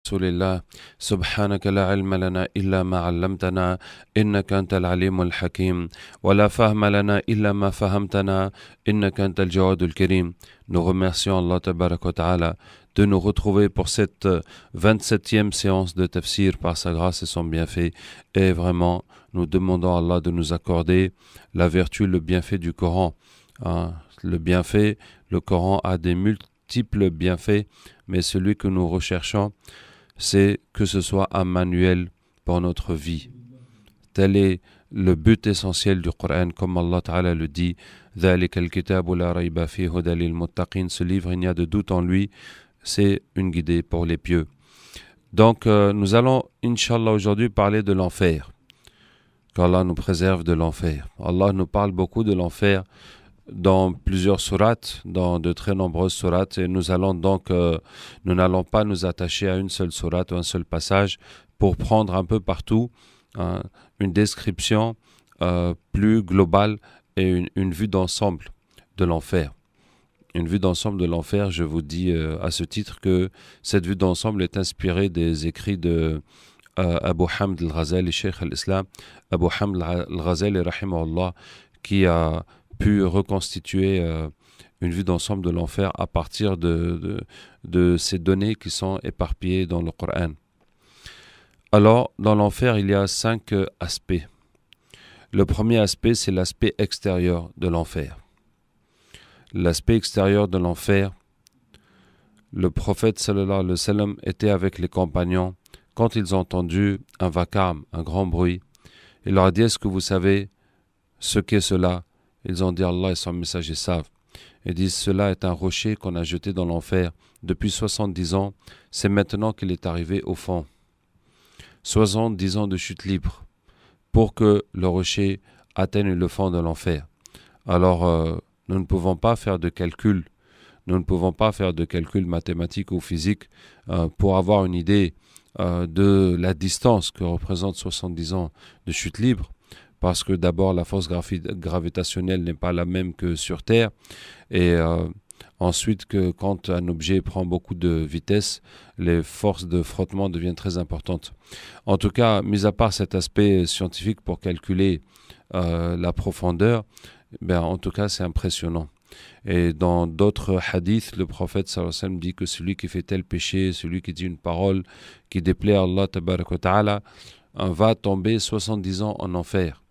رسول الله سبحانك لا علم لنا إلا ما علمتنا إنك أنت العليم الحكيم ولا فهم لنا إلا ما فهمتنا إنك أنت الجواد الكريم. Nous remercions Allah Tabarak wa Ta'ala de nous retrouver pour cette 27e séance de tafsir par sa grâce et son bienfait. Et vraiment, nous demandons à Allah de nous accorder la vertu, le bienfait du Coran. Le bienfait, le Coran a des multiples bienfaits, mais celui que nous recherchons, c'est que ce soit un manuel pour notre vie. Tel est le but essentiel du Coran, comme Allah Ta'ala le dit. Ce livre, il n'y a de doute en lui, c'est une guidée pour les pieux. Donc, nous allons, Inch'Allah, aujourd'hui parler de l'enfer. Qu'Allah nous préserve de l'enfer. Allah nous parle beaucoup de l'enfer dans plusieurs sourates, dans de très nombreuses sourates, et nous n'allons pas nous attacher à une seule sourate ou un seul passage pour prendre un peu partout une description plus globale et une vue d'ensemble de l'enfer. Une vue d'ensemble de l'enfer, je vous dis à ce titre que cette vue d'ensemble est inspirée des écrits de Abu Hamd al-Ghazali, Cheikh al-Islam, Abu Hamd al-Ghazali, rahimahullah, qui a pu reconstituer une vue d'ensemble de l'enfer à partir de ces données qui sont éparpillées dans le Coran. Alors, dans l'enfer, il y a 5 aspects. Le premier aspect, c'est l'aspect extérieur de l'enfer. L'aspect extérieur de l'enfer, le prophète sallallahu alayhi wa sallam était avec les compagnons quand ils ont entendu un vacarme, un grand bruit. Il leur a dit, est-ce que vous savez ce qu'est cela? Ils ont dit, Allah et son messager savent. Ils disent, cela est un rocher qu'on a jeté dans l'enfer depuis 70 ans. C'est maintenant qu'il est arrivé au fond. 70 ans de chute libre pour que le rocher atteigne le fond de l'enfer. Alors, nous ne pouvons pas faire de calcul. Nous ne pouvons pas faire de calcul mathématique ou physique pour avoir une idée de la distance que représente 70 ans de chute libre. Parce que d'abord, la force gravitationnelle n'est pas la même que sur Terre. Et ensuite, que quand un objet prend beaucoup de vitesse, les forces de frottement deviennent très importantes. En tout cas, mis à part cet aspect scientifique pour calculer la profondeur, en tout cas, c'est impressionnant. Et dans d'autres hadiths, le prophète sallallahu alayhi wa sallam dit que celui qui fait tel péché, celui qui dit une parole qui déplaît à Allah tabarak wa ta'ala, va tomber 70 ans en enfer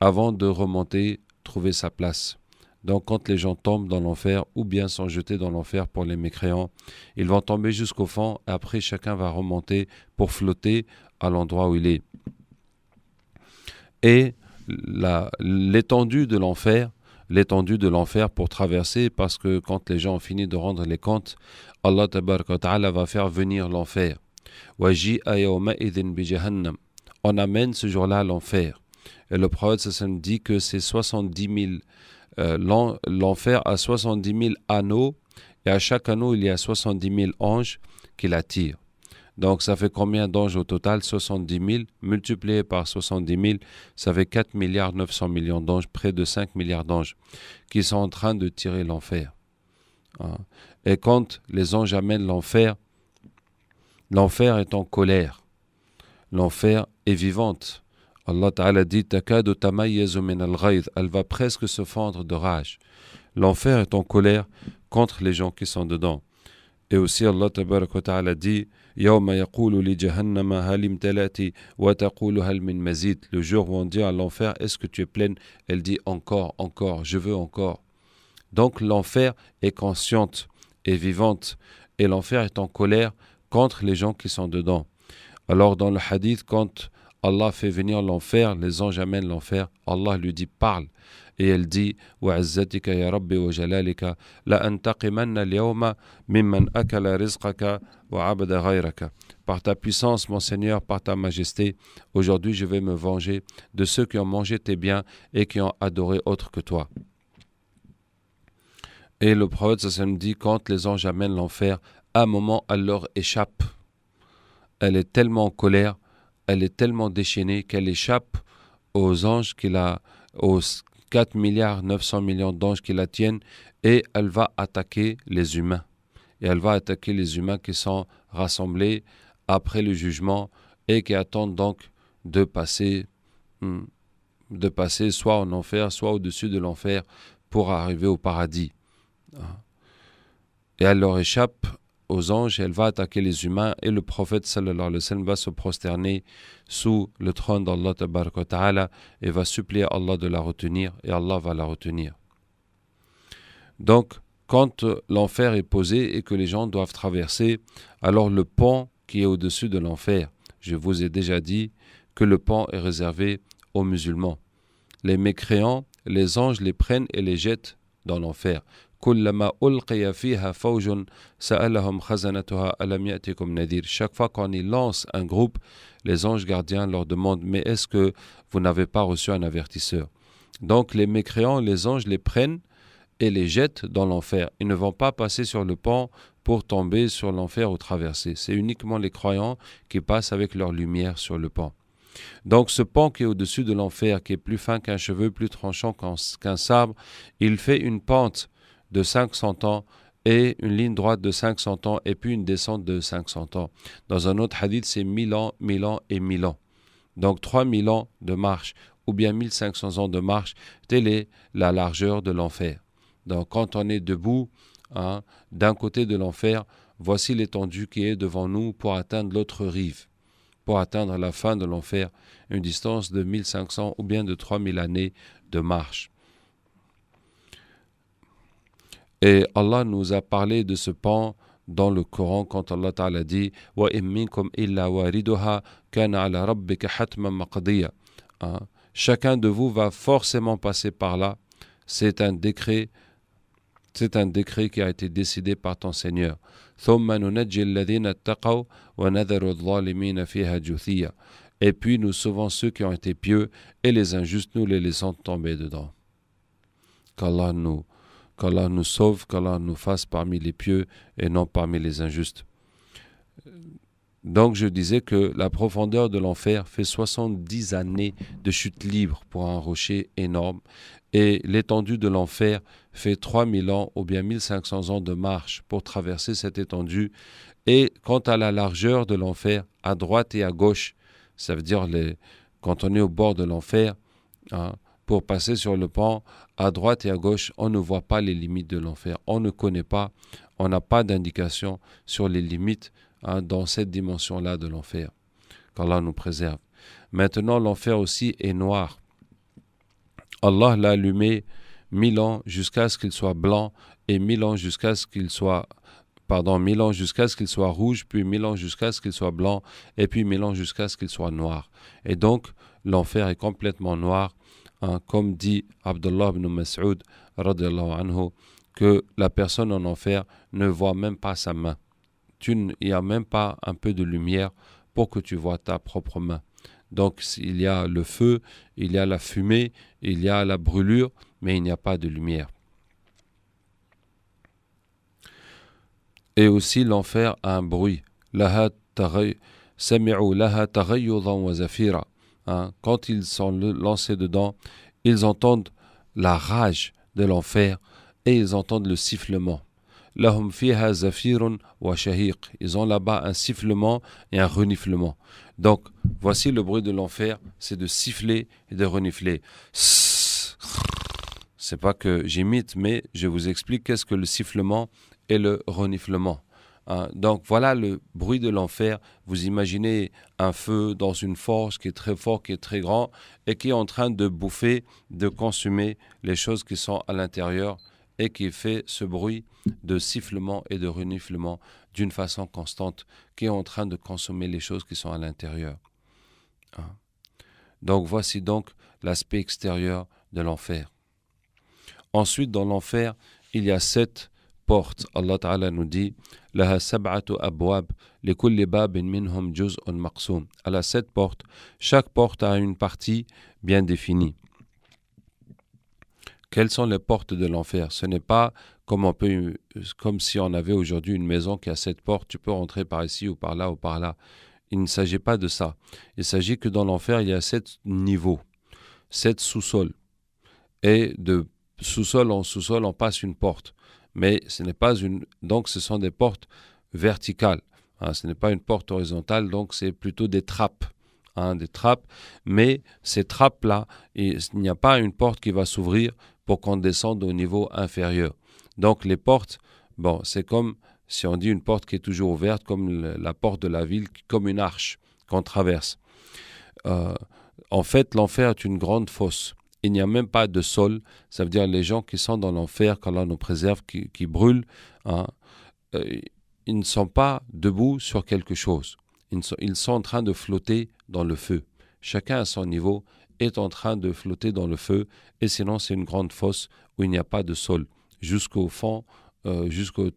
avant de remonter, trouver sa place. Donc quand les gens tombent dans l'enfer ou bien sont jetés dans l'enfer pour les mécréants, ils vont tomber jusqu'au fond et après chacun va remonter pour flotter à l'endroit où il est. Et l'étendue de l'enfer pour traverser, parce que quand les gens ont fini de rendre les comptes, Allah tabaraka wa ta'ala va faire venir l'enfer. On amène ce jour-là à l'enfer. Et le prophète sallam dit que c'est 70 000, l'enfer a 70 000 anneaux, et à chaque anneau il y a 70 000 anges qui l'attirent. Donc ça fait combien d'anges au total? 70 000 multiplié par 70 000, ça fait 4 milliards 900 millions d'anges, près de 5 milliards d'anges qui sont en train de tirer l'enfer. Et quand les anges amènent l'enfer, l'enfer est en colère. L'enfer est vivante. Allah Ta'ala dit takadu tamayyazu min al-ghayz, elle va presque se fendre de rage. L'enfer est en colère contre les gens qui sont dedans. Et aussi Allah Ta'ala dit yawma yaqulu li jahannama hal imtalati wa taqulu hal min mazid, le jour où on dit à l'enfer, est-ce que tu es pleine? Elle dit encore, je veux encore. Donc l'enfer est consciente et vivante, et l'enfer est en colère contre les gens qui sont dedans. Alors dans le hadith, quand Allah fait venir l'enfer, les anges amènent l'enfer, Allah lui dit parle, et elle dit wa'azzatika ya rabbi wa jalalika la antaqimanna al-yawma mimman akala rizqaka wa abada ghayraka. Par ta puissance, mon Seigneur, par ta majesté, aujourd'hui je vais me venger de ceux qui ont mangé tes biens et qui ont adoré autre que toi. Et le prophète sallam dit, quand les anges amènent l'enfer, à un moment elle leur échappe. Elle est tellement en colère, elle est tellement déchaînée qu'elle échappe aux anges aux 4 milliards 900 millions d'anges qui la tiennent, et elle va attaquer les humains. Et elle va attaquer les humains qui sont rassemblés après le jugement et qui attendent donc de passer soit en enfer, soit au-dessus de l'enfer pour arriver au paradis. Et elle leur échappe aux anges, elle va attaquer les humains et le prophète sallallahu alayhi wa sallam va se prosterner sous le trône d'Allah tabaraka wa ta'ala et va supplier Allah de la retenir et Allah va la retenir. Donc, quand l'enfer est posé et que les gens doivent traverser, alors le pont qui est au-dessus de l'enfer, je vous ai déjà dit que le pont est réservé aux musulmans. Les mécréants, les anges les prennent et les jettent dans l'enfer. Chaque fois qu'on y lance un groupe, les anges gardiens leur demandent « Mais est-ce que vous n'avez pas reçu un avertisseur ?» Donc les mécréants, les anges les prennent et les jettent dans l'enfer. Ils ne vont pas passer sur le pont pour tomber sur l'enfer ou traverser. C'est uniquement les croyants qui passent avec leur lumière sur le pont. Donc ce pont qui est au-dessus de l'enfer, qui est plus fin qu'un cheveu, plus tranchant qu'un sabre, il fait une pente de 500 ans et une ligne droite de 500 ans et puis une descente de 500 ans. Dans un autre hadith, c'est 1000 ans, 1000 ans et 1000 ans. Donc 3000 ans de marche ou bien 1500 ans de marche, telle est la largeur de l'enfer. Donc quand on est debout d'un côté de l'enfer, voici l'étendue qui est devant nous pour atteindre l'autre rive, pour atteindre la fin de l'enfer, une distance de 1500 ou bien de 3000 années de marche. Et Allah nous a parlé de ce pont dans le Coran quand Allah Ta'ala dit « Wa in minkum illa wariduha kana ala rabbika hatman maqdiya » Chacun de vous va forcément passer par là. C'est un décret qui a été décidé par ton Seigneur. Et puis nous sauvons ceux qui ont été pieux et les injustes nous les laissons tomber dedans. Qu'Allah nous sauve, qu'Allah nous fasse parmi les pieux et non parmi les injustes. Donc je disais que la profondeur de l'enfer fait 70 années de chute libre pour un rocher énorme et l'étendue de l'enfer fait 3000 ans ou bien 1500 ans de marche pour traverser cette étendue. Et quant à la largeur de l'enfer, à droite et à gauche, ça veut dire quand on est au bord de l'enfer, pour passer sur le pont, à droite et à gauche, on ne voit pas les limites de l'enfer. On ne connaît pas, on n'a pas d'indication sur les limites dans cette dimension-là de l'enfer. Qu'Allah nous préserve. Maintenant, l'enfer aussi est noir. Allah l'a allumé 1000 ans jusqu'à ce qu'il soit blanc et 1000 ans jusqu'à ce qu'il soit 1000 ans jusqu'à ce qu'il soit rouge, puis 1000 ans jusqu'à ce qu'il soit blanc, et puis 1000 ans jusqu'à ce qu'il soit noir. Et donc, l'enfer est complètement noir, comme dit Abdullah ibn Mas'ud, radiyallahu anhu, que la personne en enfer ne voit même pas sa main. Il n'y a même pas un peu de lumière pour que tu vois ta propre main. Donc, il y a le feu, il y a la fumée, il y a la brûlure, mais il n'y a pas de lumière. Et aussi, l'enfer a un bruit. Quand ils sont lancés dedans, ils entendent la rage de l'enfer et ils entendent le sifflement. Lahum fiha zafirun wa shahiq. Ils ont là-bas un sifflement et un reniflement. Donc, voici le bruit de l'enfer, c'est de siffler et de renifler. C'est pas que j'imite, mais je vous explique qu'est-ce que le sifflement et le reniflement. Donc voilà le bruit de l'enfer. Vous imaginez un feu dans une forge qui est très fort, qui est très grand et qui est en train de bouffer, de consumer les choses qui sont à l'intérieur et qui fait ce bruit de sifflement et de reniflement d'une façon constante, qui est en train de consommer les choses qui sont à l'intérieur. Donc voici donc l'aspect extérieur de l'enfer. Ensuite, dans l'enfer, il y a 7 portes. Allah Ta'ala nous dit Laha sab'atu abwab likulli babin minhum juz'un maqsum. Elle a 7 portes. Chaque porte a une partie bien définie. Quelles sont les portes de l'enfer? Ce n'est pas comme si on avait aujourd'hui une maison qui a 7 portes, tu peux rentrer par ici ou par là ou par là. Il ne s'agit pas de ça. Il s'agit que dans l'enfer, il y a 7 niveaux, 7 sous-sols. Et de sous-sol en sous-sol, on passe une porte. Mais ce n'est pas donc ce sont des portes verticales. Ce n'est pas une porte horizontale, donc c'est plutôt des trappes. Des trappes, mais ces trappes-là, il n'y a pas une porte qui va s'ouvrir pour qu'on descende au niveau inférieur. Donc les portes, c'est comme si on dit une porte qui est toujours ouverte, comme la porte de la ville, comme une arche qu'on traverse. En fait, l'enfer est une grande fosse. Il n'y a même pas de sol. Ça veut dire les gens qui sont dans l'enfer, qu'Allah nous préserve, qui brûlent, ils ne sont pas debout sur quelque chose. Ils sont en train de flotter dans le feu. Chacun à son niveau est en train de flotter dans le feu, et sinon c'est une grande fosse où il n'y a pas de sol, jusqu'au fond,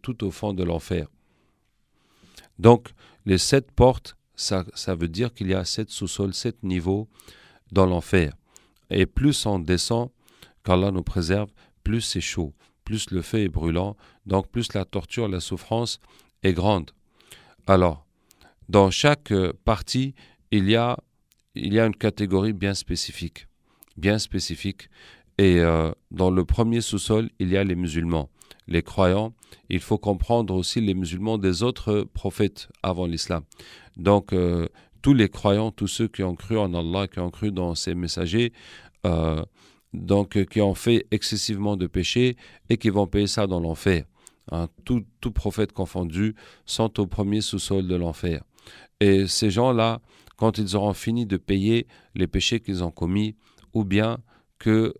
tout au fond de l'enfer. Donc les 7 portes, ça veut dire qu'il y a 7 sous-sols, 7 niveaux dans l'enfer. Et plus on descend, qu'Allah nous préserve, plus c'est chaud, plus le feu est brûlant, donc plus la torture, la souffrance est grande. Alors, dans chaque partie, il y a une catégorie bien spécifique. Et dans le premier sous-sol, il y a les musulmans, les croyants. Il faut comprendre aussi les musulmans des autres prophètes avant l'islam. Donc, tous les croyants, tous ceux qui ont cru en Allah, qui ont cru dans ses messagers, qui ont fait excessivement de péchés et qui vont payer ça dans l'enfer. Tout prophète confondu sont au premier sous-sol de l'enfer. Et ces gens-là, quand ils auront fini de payer les péchés qu'ils ont commis, ou bien que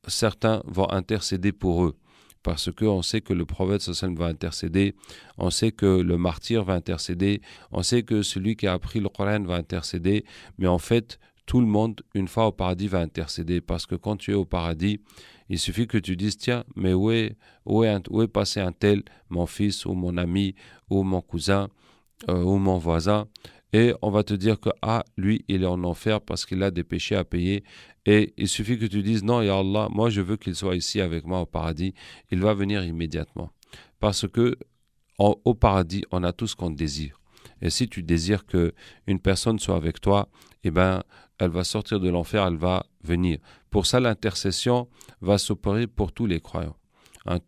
certains vont intercéder pour eux, parce qu'on sait que le prophète sallallahu va intercéder, on sait que le martyr va intercéder, on sait que celui qui a appris le Coran va intercéder, mais en fait, tout le monde, une fois au paradis, va intercéder, parce que quand tu es au paradis, il suffit que tu dises, tiens, mais où est passé un tel, mon fils, ou mon ami, ou mon cousin, ou mon voisin, et on va te dire que lui il est en enfer parce qu'il a des péchés à payer, et il suffit que tu dises non, ya Allah, moi je veux qu'il soit ici avec moi au paradis, il va venir immédiatement, parce que au paradis on a tout ce qu'on désire, et si tu désires que une personne soit avec toi, elle va sortir de l'enfer, elle va venir. Pour ça, l'intercession va s'opérer pour tous les croyants.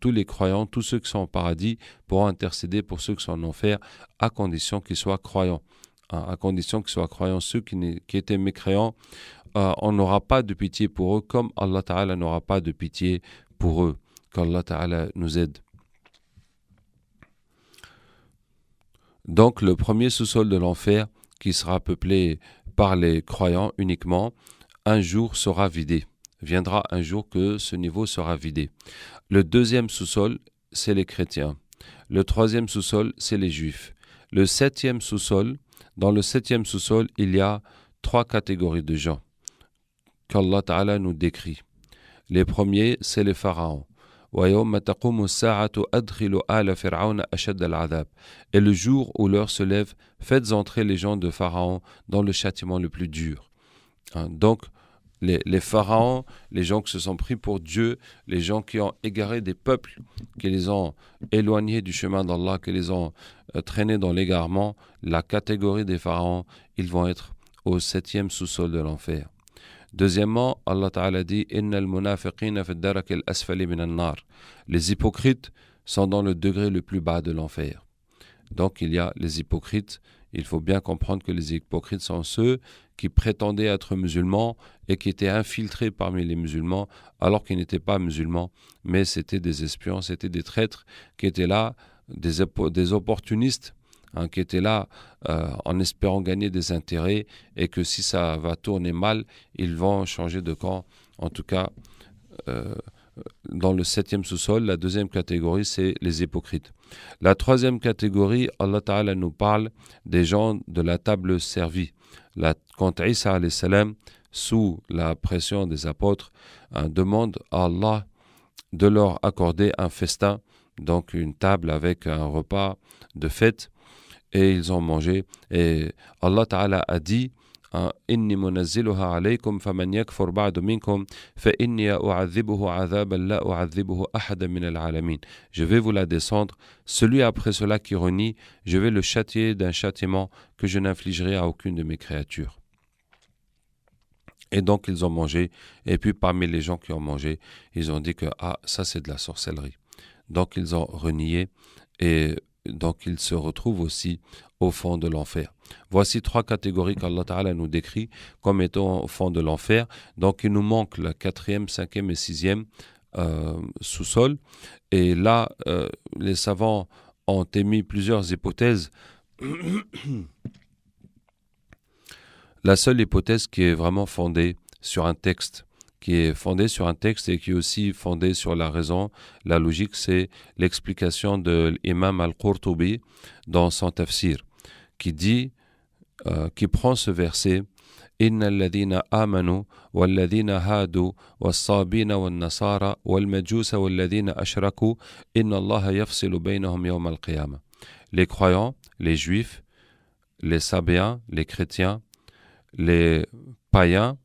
Tous les croyants, tous ceux qui sont au paradis pourront intercéder pour ceux qui sont en enfer, à condition qu'ils soient croyants. À condition qu'ils soient croyants. Ceux qui étaient mécréants, on n'aura pas de pitié pour eux, comme Allah Ta'ala n'aura pas de pitié pour eux. Qu'Allah Ta'ala nous aide. Donc le premier sous-sol de l'enfer, qui sera peuplé par les croyants uniquement, un jour sera vidé. Viendra un jour que ce niveau sera vidé. Le deuxième sous-sol, c'est les chrétiens. Le troisième sous-sol, c'est les juifs. Le septième sous-sol, dans le septième sous-sol, il y a 3 catégories de gens qu'Allah Ta'ala nous décrit. Les premiers, c'est les pharaons. Et le jour où l'heure se lève, faites entrer les gens de Pharaon dans le châtiment le plus dur. Donc, les pharaons, les gens qui se sont pris pour Dieu, les gens qui ont égaré des peuples, qui les ont éloignés du chemin d'Allah, qui les ont traînés dans l'égarement, la catégorie des pharaons, ils vont être au 7e sous-sol de l'enfer. Deuxièmement, Allah Ta'ala dit « Innal munafiqina fi ad-daraki al-asfali min an-nar » Les hypocrites sont dans le degré le plus bas de l'enfer. Donc il y a les hypocrites. Il faut bien comprendre que les hypocrites sont ceux qui prétendaient être musulmans et qui étaient infiltrés parmi les musulmans alors qu'ils n'étaient pas musulmans, mais c'était des espions, c'était des traîtres qui étaient là, des opportunistes, qui étaient là en espérant gagner des intérêts, et que si ça va tourner mal, ils vont changer de camp. En tout cas, dans le 7e sous-sol, la deuxième catégorie, c'est les hypocrites. La troisième catégorie, Allah Ta'ala nous parle des gens de la table servie. Quand Isa alayhi salam, sous la pression des apôtres, demande à Allah de leur accorder un festin, donc une table avec un repas de fête, et ils ont mangé, et Allah Ta'ala a dit إني منزلها عليكم فمن يكفر بعد منكم فإني أعذبه عذابا لا أعذبه أحدا من العالمين. Je vais vous la descendre. Celui après cela qui renie, je vais le châtier d'un châtiment que je n'infligerai à aucune de mes créatures. Et donc ils ont mangé, et puis parmi les gens qui ont mangé, ils ont dit que ça c'est de la sorcellerie. Donc ils ont renié, et donc ils se retrouvent aussi au fond de l'enfer. Voici 3 catégories qu'Allah Ta'ala nous décrit comme étant au fond de l'enfer. Donc il nous manque la 4e, 5e et 6e sous-sol. Et là, les savants ont émis plusieurs hypothèses. La seule hypothèse qui est vraiment fondée sur un texte, et qui est aussi fondée sur la raison, la logique, c'est l'explication de l'imam Al-Qurtubi dans son tafsir, qui prend ce verset إن الذين آمنوا والذين هادوا والصابين والنصارى والمجوس والذين أشركوا إن الله يفصل بينهم يوم القيامة. Les croyants, les juifs, les sabéens, les chrétiens, les païens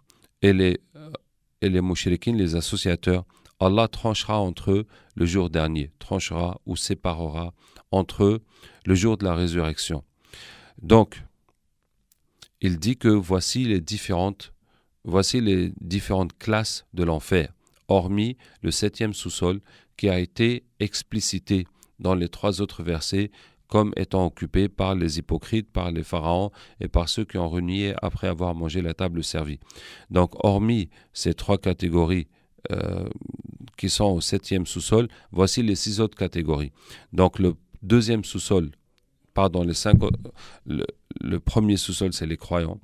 et les mouchriquines, les associateurs, Allah tranchera entre eux le jour dernier, tranchera ou séparera entre eux le jour de la résurrection. Donc, il dit que voici les différentes classes de l'enfer, hormis le 7e sous-sol qui a été explicité dans les 3 autres versets comme étant occupé par les hypocrites, par les pharaons et par ceux qui ont renié après avoir mangé la table servie. Donc, hormis ces 3 catégories qui sont au 7e sous-sol, voici les 6 autres catégories. Donc, le 2e sous-sol, le premier sous-sol, c'est les croyants.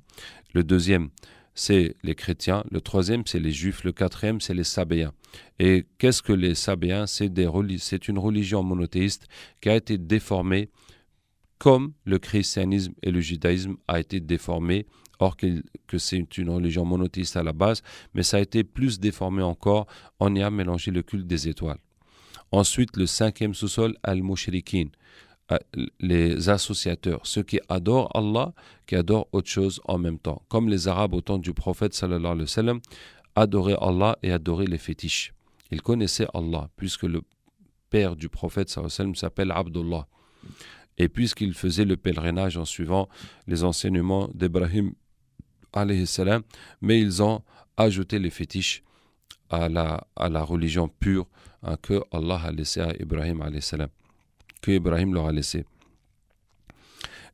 Le 2e, c'est les chrétiens. Le 3e, c'est les juifs. Le 4e, c'est les sabéens. Et qu'est-ce que les sabéens ? C'est une religion monothéiste qui a été déformée comme le christianisme et le judaïsme a été déformé, or que c'est une religion monothéiste à la base, mais ça a été plus déformé encore, on y a mélangé le culte des étoiles. Ensuite, le 5e sous-sol, al-mushrikin, les associateurs, ceux qui adorent Allah, qui adorent autre chose en même temps. Comme les Arabes au temps du prophète sallallahu alayhi wa sallam, adoraient Allah et adoraient les fétiches. Ils connaissaient Allah, puisque le père du prophète sallallahu alayhi wa sallam s'appelle Abdullah. Et puisqu'ils faisaient le pèlerinage en suivant les enseignements d'Ibrahim alayhi salam, mais ils ont ajouté les fétiches à la religion pure que Allah a laissée à Ibrahim alayhi salam, que Ibrahim leur a laissé.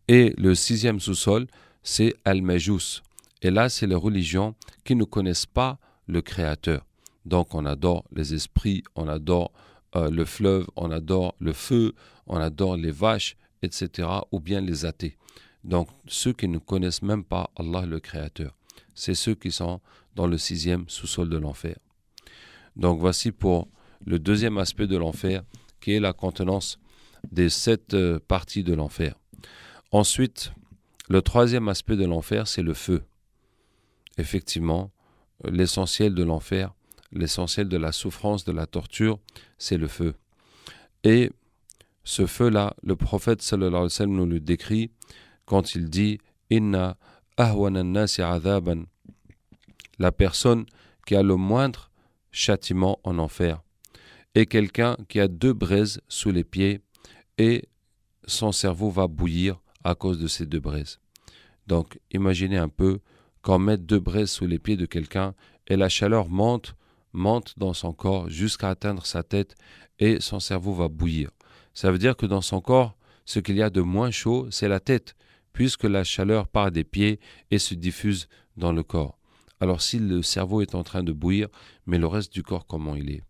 Et le 6e sous-sol, c'est Al-Majous. Et là, c'est les religions qui ne connaissent pas le Créateur. Donc, on adore les esprits, on adore le fleuve, on adore le feu, on adore les vaches, etc. Ou bien les athées. Donc, ceux qui ne connaissent même pas Allah le Créateur. C'est ceux qui sont dans le 6e sous-sol de l'enfer. Donc, voici pour le 2e aspect de l'enfer, qui est la contenance des 7 parties de l'enfer. Ensuite, le 3e aspect de l'enfer, c'est le feu. Effectivement, l'essentiel de l'enfer, l'essentiel de la souffrance, de la torture, c'est le feu. Et ce feu-là, le prophète sallallahu alayhi wa sallam nous le décrit quand il dit « Inna ahwana an-nasi adhaban » la personne qui a le moindre châtiment en enfer est quelqu'un qui a 2 braises sous les pieds et son cerveau va bouillir à cause de ces 2 braises. Donc, imaginez un peu qu'on mette 2 braises sous les pieds de quelqu'un et la chaleur monte dans son corps jusqu'à atteindre sa tête et son cerveau va bouillir. Ça veut dire que dans son corps, ce qu'il y a de moins chaud, c'est la tête, puisque la chaleur part des pieds et se diffuse dans le corps. Alors si le cerveau est en train de bouillir, mais le reste du corps, comment il est ?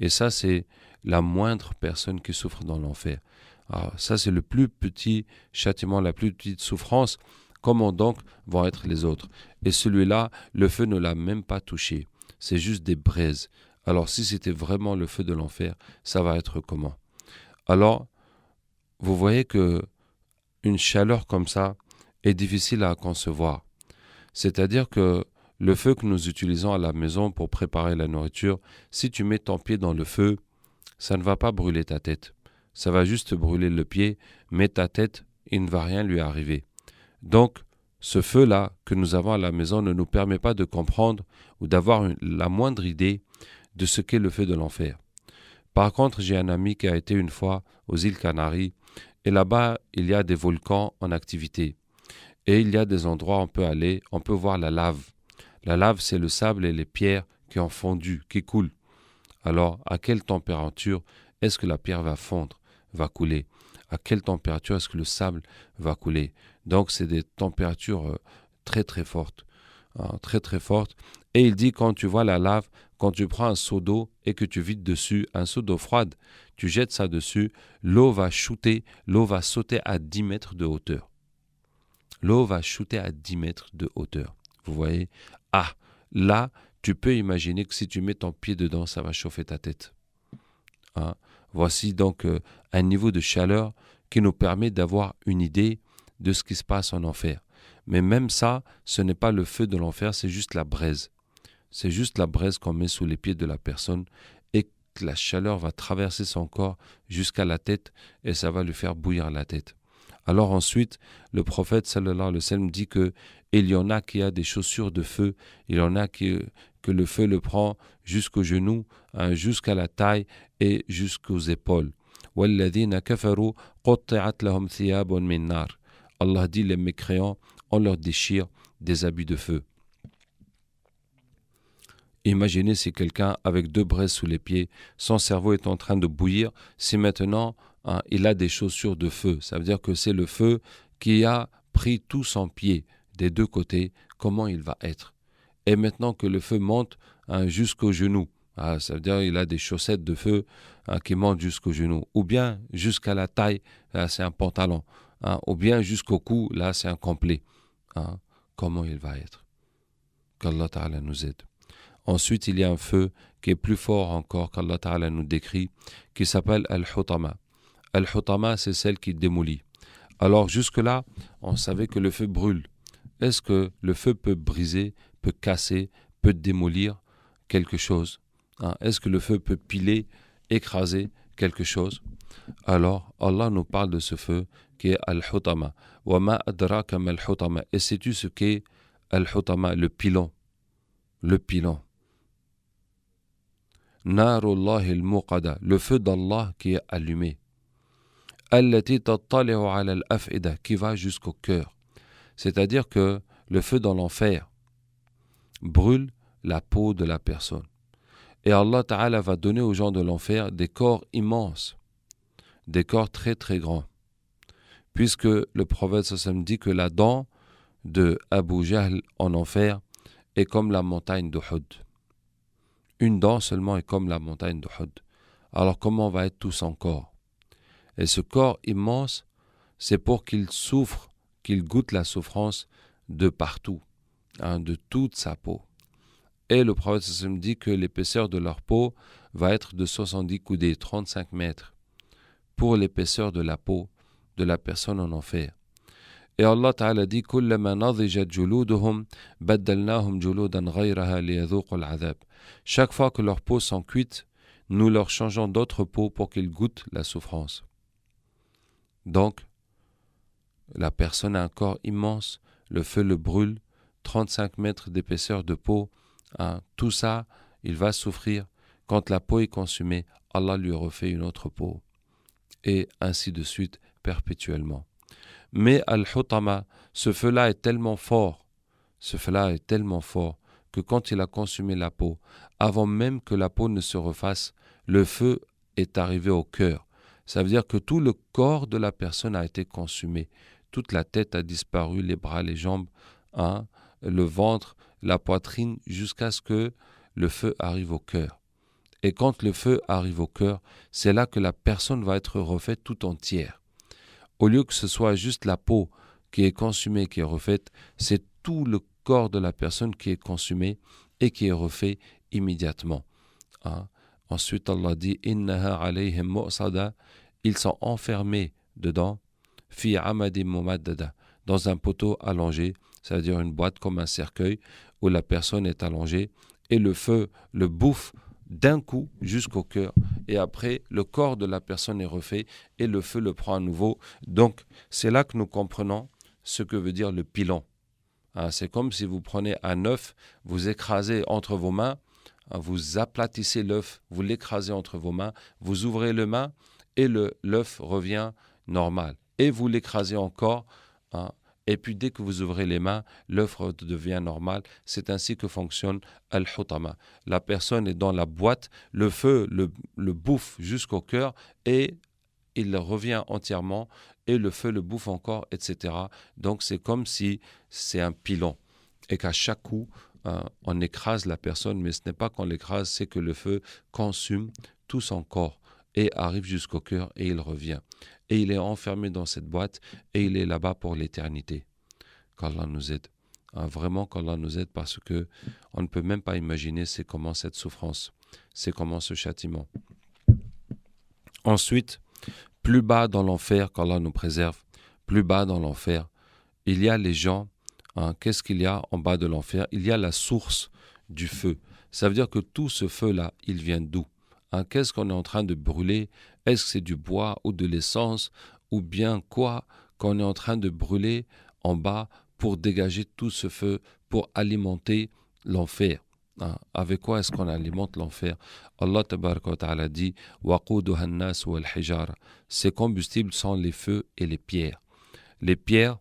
Et ça, c'est la moindre personne qui souffre dans l'enfer. Alors, ça, c'est le plus petit châtiment, la plus petite souffrance. Comment donc vont être les autres ? Et celui-là, le feu ne l'a même pas touché. C'est juste des braises. Alors, si c'était vraiment le feu de l'enfer, ça va être comment ? Alors, vous voyez que une chaleur comme ça est difficile à concevoir. C'est-à-dire que le feu que nous utilisons à la maison pour préparer la nourriture, si tu mets ton pied dans le feu, ça ne va pas brûler ta tête. Ça va juste brûler le pied, mais ta tête, il ne va rien lui arriver. Donc, ce feu-là que nous avons à la maison ne nous permet pas de comprendre ou d'avoir la moindre idée de ce qu'est le feu de l'enfer. Par contre, j'ai un ami qui a été une fois aux îles Canaries et là-bas, il y a des volcans en activité. Et il y a des endroits où on peut aller, on peut voir la lave. La lave, c'est le sable et les pierres qui ont fondu, qui coulent. Alors, à quelle température est-ce que la pierre va fondre, va couler ? à quelle température est-ce que le sable va couler. Donc c'est des températures très très fortes, très très fortes. Et il dit quand tu vois la lave, quand tu prends un seau d'eau et que tu vides dessus, un seau d'eau froide, tu jettes ça dessus, l'eau va sauter à 10 mètres de hauteur. L'eau va shooter à 10 mètres de hauteur. Vous voyez? Ah, là, tu peux imaginer que si tu mets ton pied dedans, ça va chauffer ta tête. Voici donc un niveau de chaleur qui nous permet d'avoir une idée de ce qui se passe en enfer. Mais même ça, ce n'est pas le feu de l'enfer, c'est juste la braise. C'est juste la braise qu'on met sous les pieds de la personne et que la chaleur va traverser son corps jusqu'à la tête et ça va lui faire bouillir la tête. Alors ensuite, le prophète sallallahu alayhi wa sallam dit que il y en a qui a des chaussures de feu, il y en a que le feu le prend jusqu'aux genoux, jusqu'à la taille et jusqu'aux épaules. وَالَّذِينَ كَفَرُوا قُطِّعَتْ لَهُمْ ثِيَابٌ مِّن نَارٍ. Allah dit les mécréants, on leur déchire des habits de feu. Imaginez si quelqu'un avec 2 braises sous les pieds, son cerveau est en train de bouillir, si maintenant il a des chaussures de feu. Ça veut dire que c'est le feu qui a pris tout son pied des 2 côtés, comment il va être. Et maintenant que le feu monte jusqu'au genou, ça veut dire qu'il a des chaussettes de feu qui montent jusqu'au genou, ou bien jusqu'à la taille, c'est un pantalon, ou bien jusqu'au cou, là c'est un complet. Comment il va être. Qu'Allah Ta'ala nous aide. Ensuite, il y a un feu qui est plus fort encore qu'Allah Ta'ala nous décrit, qui s'appelle Al-Hutama. Al-Hutama, c'est celle qui démolit. Alors jusque-là, on savait que le feu brûle. Est-ce que le feu peut briser, peut casser, peut démolir quelque chose? Est-ce que le feu peut piler, écraser quelque chose? Alors, Allah nous parle de ce feu qui est Al-Hutama. Wa ma adraka ma Al-Hutama. Et sais-tu ce qu'est Al-Hutama, le pilon? Le pilon. Narullahi al-muqada, le feu d'Allah qui est allumé. Allati tattali'u ala al-af'ida, qui va jusqu'au cœur. C'est-à-dire que le feu dans l'enfer brûle la peau de la personne. Et Allah Ta'ala va donner aux gens de l'enfer des corps immenses, des corps très très grands. Puisque le prophète sallam dit que la dent de Abu Jahl en enfer est comme la montagne d'Uhud. Une dent seulement est comme la montagne d'Uhud. Alors comment va être tout son corps? Et ce corps immense, c'est pour qu'il souffre, qu'il goûte la souffrance de partout, de toute sa peau. Et le prophète sallam dit que l'épaisseur de leur peau va être de 70 coudées, 35 mètres, pour l'épaisseur de la peau de la personne en enfer. Et Allah Ta'ala dit كُلَّمَا نَضِجَتْ جُلُودُهُمْ بَدَّلْنَاهُمْ جُلُودًا غَيْرَهَا لِيَذُوقُوا الْعَذَابَ. Chaque fois que leurs peaux sont cuites, nous leur changeons d'autres peaux pour qu'ils goûtent la souffrance. Donc, la personne a un corps immense, le feu le brûle, 35 mètres d'épaisseur de peau, tout ça, il va souffrir. Quand la peau est consumée, Allah lui refait une autre peau. Et ainsi de suite, perpétuellement. Mais Al-Hutama, ce feu-là est tellement fort, que quand il a consumé la peau, avant même que la peau ne se refasse, le feu est arrivé au cœur. Ça veut dire que tout le corps de la personne a été consumé. Toute la tête a disparu, les bras, les jambes, le ventre, la poitrine, jusqu'à ce que le feu arrive au cœur. Et quand le feu arrive au cœur, c'est là que la personne va être refaite tout entière. Au lieu que ce soit juste la peau qui est consumée, qui est refaite, c'est tout le corps de la personne qui est consumé et qui est refait immédiatement. Ensuite, Allah dit « Innaha alayhim mu'sada » ils sont enfermés dedans, « fi amadim mumaddada » dans un poteau allongé, c'est-à-dire une boîte comme un cercueil où la personne est allongée et le feu le bouffe d'un coup jusqu'au cœur. Et après, le corps de la personne est refait et le feu le prend à nouveau. Donc, c'est là que nous comprenons ce que veut dire le pilon. C'est comme si vous prenez un œuf, vous écrasez entre vos mains, vous aplatissez l'œuf, vous l'écrasez entre vos mains, vous ouvrez le main et l'œuf revient normal. Et vous l'écrasez encore, et puis dès que vous ouvrez les mains, l'œuf devient normal. C'est ainsi que fonctionne Al-Hutama. La personne est dans la boîte, le feu le bouffe jusqu'au cœur et il revient entièrement et le feu le bouffe encore, etc. Donc c'est comme si c'est un pilon et qu'à chaque coup, on écrase la personne, mais ce n'est pas qu'on l'écrase, c'est que le feu consume tout son corps et arrive jusqu'au cœur et il revient. Et il est enfermé dans cette boîte et il est là-bas pour l'éternité. Qu'Allah nous aide. Vraiment qu'Allah nous aide parce que on ne peut même pas imaginer c'est comment cette souffrance, c'est comment ce châtiment. Ensuite, plus bas dans l'enfer, qu'Allah nous préserve, plus bas dans l'enfer, il y a les gens. Qu'est-ce qu'il y a en bas de l'enfer? Il y a la source du feu. Ça veut dire que tout ce feu-là, il vient d'où? Qu'est-ce qu'on est en train de brûler? Est-ce que c'est du bois ou de l'essence ou bien quoi qu'on est en train de brûler en bas pour dégager tout ce feu, pour alimenter l'enfer? Avec quoi est-ce qu'on alimente l'enfer? Allah tabaraka wa ta'ala dit وَقُودُهَا النَّاسُ وَالْحِجَارَةُ. Ces combustibles sont les feux et les pierres. Les pierres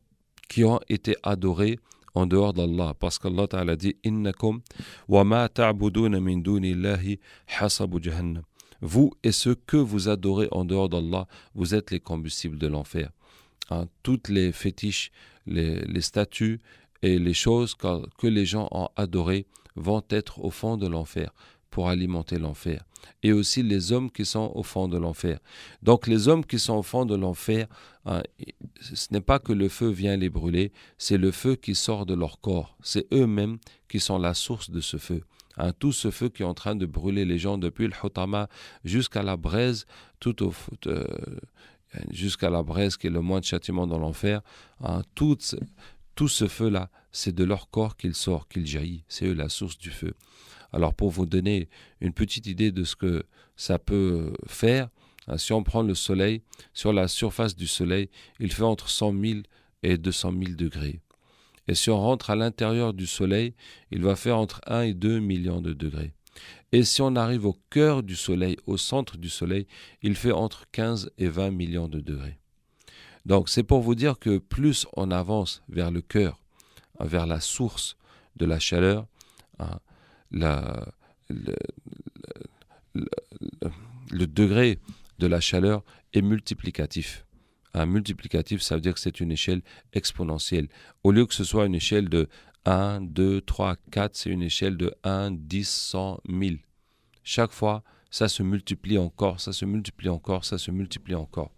qui ont été adorées en dehors d'Allah, parce qu'Allah Ta'ala dit innakum wa ma ta'buduna min dunillahi hasabu jahannam. Vous et ceux que vous adorez en dehors d'Allah, vous êtes les combustibles de l'enfer. Toutes les fétiches, les statues et les choses que les gens ont adorées vont être au fond de l'enfer pour alimenter l'enfer. Et aussi les hommes qui sont au fond de l'enfer. Donc les hommes qui sont au fond de l'enfer, ce n'est pas que le feu vient les brûler, c'est le feu qui sort de leur corps. C'est eux-mêmes qui sont la source de ce feu. Tout ce feu qui est en train de brûler les gens depuis le Hutama jusqu'à la braise, jusqu'à la braise qui est le moins de châtiment dans l'enfer, tout ce feu-là, c'est de leur corps qu'il sort, qu'il jaillit. C'est eux la source du feu. Alors pour vous donner une petite idée de ce que ça peut faire, si on prend le soleil, sur la surface du soleil, il fait entre 100 000 et 200 000 degrés. Et si on rentre à l'intérieur du soleil, il va faire entre 1 et 2 millions de degrés. Et si on arrive au cœur du soleil, au centre du soleil, il fait entre 15 et 20 millions de degrés. Donc c'est pour vous dire que plus on avance vers le cœur, vers la source de la chaleur, le degré de la chaleur est multiplicatif. Un multiplicatif, ça veut dire que c'est une échelle exponentielle. Au lieu que ce soit une échelle de 1, 2, 3, 4, c'est une échelle de 1, 10, 100, 1000. Chaque fois, ça se multiplie encore, ça se multiplie encore, ça se multiplie encore.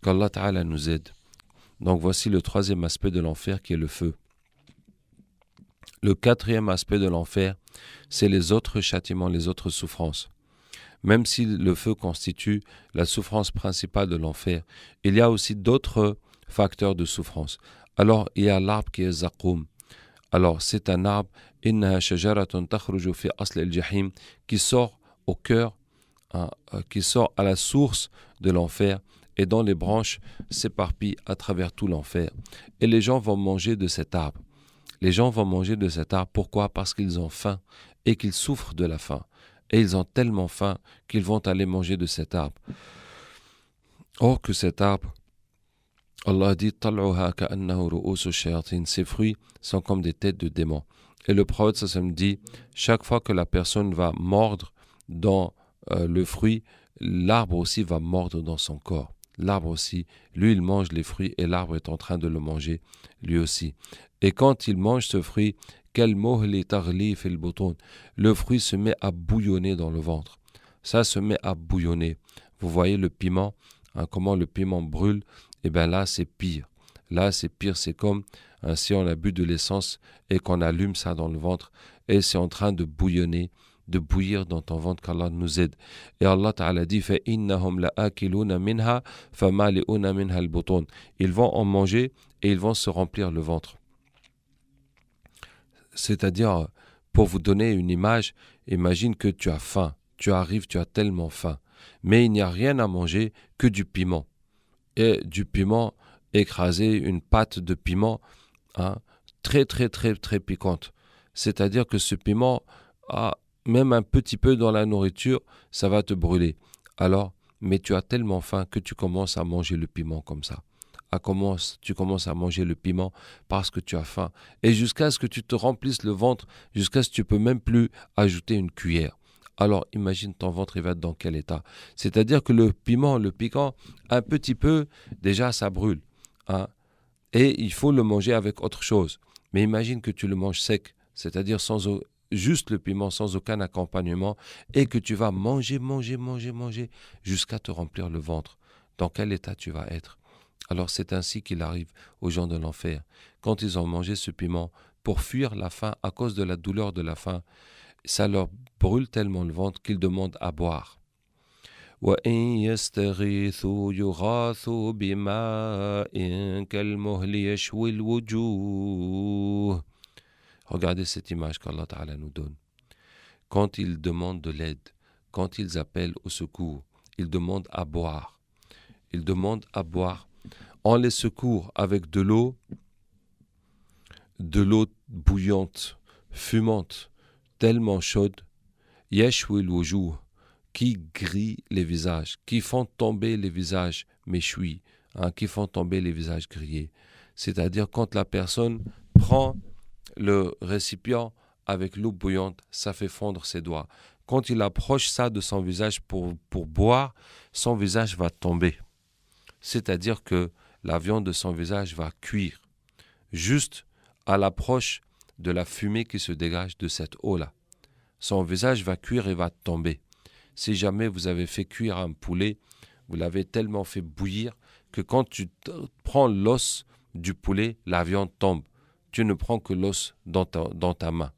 Qu'Allah Ta'ala nous aide. Donc voici le troisième aspect de l'enfer qui est le feu. Le quatrième aspect de l'enfer, c'est les autres châtiments, les autres souffrances. Même si le feu constitue la souffrance principale de l'enfer, il y a aussi d'autres facteurs de souffrance. Alors, il y a l'arbre qui est Zaqoum. Alors, c'est un arbre, innaha shajaratun takhruju fi asl al-jahim, qui sort au cœur, qui sort à la source de l'enfer et dont les branches s'éparpillent à travers tout l'enfer. Et les gens vont manger de cet arbre. Les gens vont manger de cet arbre. Pourquoi? Parce qu'ils ont faim et qu'ils souffrent de la faim. Et ils ont tellement faim qu'ils vont aller manger de cet arbre. Or que cet arbre, Allah dit طَلْعُهَا كَأَنَّهُ رُؤُوسُ الشَّيَاطِينِ. Ces fruits sont comme des têtes de démons. Et le prophète sallam dit, chaque fois que la personne va mordre dans le fruit, l'arbre aussi va mordre dans son corps. L'arbre aussi, lui il mange les fruits et l'arbre est en train de le manger lui aussi. Et quand il mange ce fruit, le fruit se met à bouillonner dans le ventre. Ça se met à bouillonner. Vous voyez le piment, comment le piment brûle. Et bien là c'est pire. Là c'est pire, c'est comme si on a bu de l'essence et qu'on allume ça dans le ventre et c'est en train de bouillonner, de bouillir dans ton ventre, qu'Allah nous aide. Et Allah Ta'ala dit فَإِنَّهُمْ لَآكِلُونَ مِنْهَا فَمَالِئُونَ مِنْهَا الْبُطُونَ. Ils vont en manger et ils vont se remplir le ventre. C'est-à-dire, pour vous donner une image, imagine que tu as faim, tu arrives, tu as tellement faim, mais il n'y a rien à manger que du piment. Et du piment écrasé, une pâte de piment très très très très piquante. C'est-à-dire que ce piment, même un petit peu dans la nourriture, ça va te brûler. Alors, mais tu as tellement faim que tu commences à manger le piment comme ça. Tu commences à manger le piment parce que tu as faim. Et jusqu'à ce que tu te remplisses le ventre, jusqu'à ce que tu ne peux même plus ajouter une cuillère. alors imagine ton ventre, il va être dans quel état. C'est-à-dire que le piquant, un petit peu, déjà ça brûle. Hein, et il faut le manger avec autre chose. Mais imagine que tu le manges sec, c'est-à-dire juste le piment, sans aucun accompagnement, et que tu vas manger jusqu'à te remplir le ventre. Dans quel état tu vas être? Alors c'est ainsi qu'il arrive aux gens de l'enfer. Quand ils ont mangé ce piment, pour fuir la faim, à cause de la douleur de la faim, ça leur brûle tellement le ventre qu'ils demandent à boire. وَإِنْ يَسْتَغِيثُوا يُغَاثُوا بِمَاءٍ كَالْمُهْلِ يَشْوِي الْوُجُوهِ. Regardez cette image qu'Allah Ta'ala nous donne. Quand ils demandent de l'aide, quand ils appellent au secours, ils demandent à boire. Ils demandent à boire. On les secourt avec de l'eau bouillante, fumante, tellement chaude, yashwi al-wujuh, qui grille les visages, qui font tomber les visages méchouis, qui font tomber les visages grillés. C'est-à-dire quand la personne prend le récipient avec l'eau bouillante, ça fait fondre ses doigts. Quand il approche ça de son visage pour boire, son visage va tomber. C'est-à-dire que la viande de son visage va cuire, juste à l'approche de la fumée qui se dégage de cette eau-là. Son visage va cuire et va tomber. Si jamais vous avez fait cuire un poulet, vous l'avez tellement fait bouillir que quand tu prends l'os du poulet, la viande tombe. Tu ne prends que l'os dans ta main.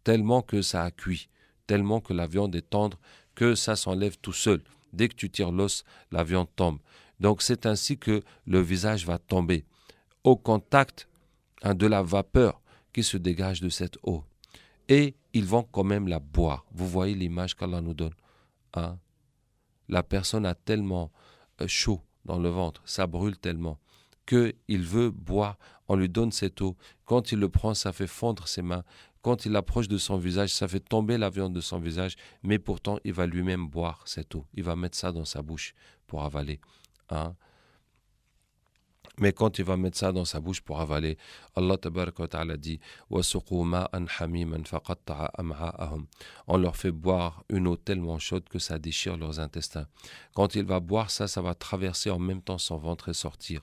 Tellement que ça a cuit, tellement que la viande est tendre, que ça s'enlève tout seul. Dès que tu tires l'os, la viande tombe. Donc c'est ainsi que le visage va tomber au contact de la vapeur qui se dégage de cette eau. Et ils vont quand même la boire. Vous voyez l'image qu'Allah nous donne. Hein? La personne a tellement chaud dans le ventre, ça brûle tellement, qu'il veut boire, on lui donne cette eau. Quand il le prend, ça fait fondre ses mains. Quand il approche de son visage, ça fait tomber la viande de son visage. Mais pourtant, il va lui-même boire cette eau. Il va mettre ça dans sa bouche pour avaler. Hein? Mais quand il va mettre ça dans sa bouche pour avaler, Allah tabaraka wa ta'ala dit وَسُقُوا مَاءً حَمِيمًا فَقَطَّعَ أَمْعَاءَهُمْ. On leur fait boire une eau tellement chaude que ça déchire leurs intestins. Quand il va boire ça, ça va traverser en même temps son ventre et sortir.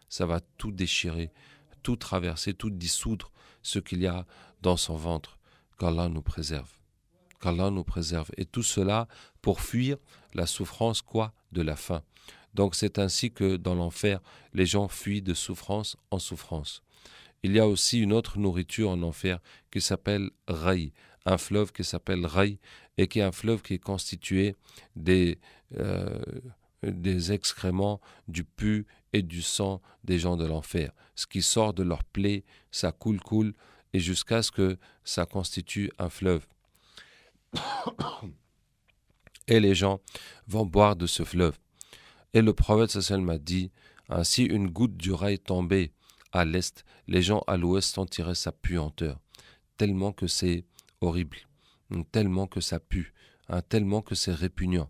Ça va tout déchirer, tout traverser, tout dissoudre ce qu'il y a dans son ventre. Qu'Allah nous préserve. Qu'Allah nous préserve. Et tout cela pour fuir la souffrance de la faim. Donc c'est ainsi que dans l'enfer, les gens fuient de souffrance en souffrance. Il y a aussi une autre nourriture en enfer qui s'appelle Ray, un fleuve qui s'appelle Ray et qui est un fleuve qui est constitué des excréments, du pus et du sang des gens de l'enfer. Ce qui sort de leurs plaies, ça coule et jusqu'à ce que ça constitue un fleuve. Et les gens vont boire de ce fleuve. Et le prophète sallallahu m'a dit, ainsi une goutte du rail tombée à l'est, les gens à l'ouest sentiraient sa puanteur, tellement que c'est horrible, tellement que ça pue, tellement que c'est répugnant.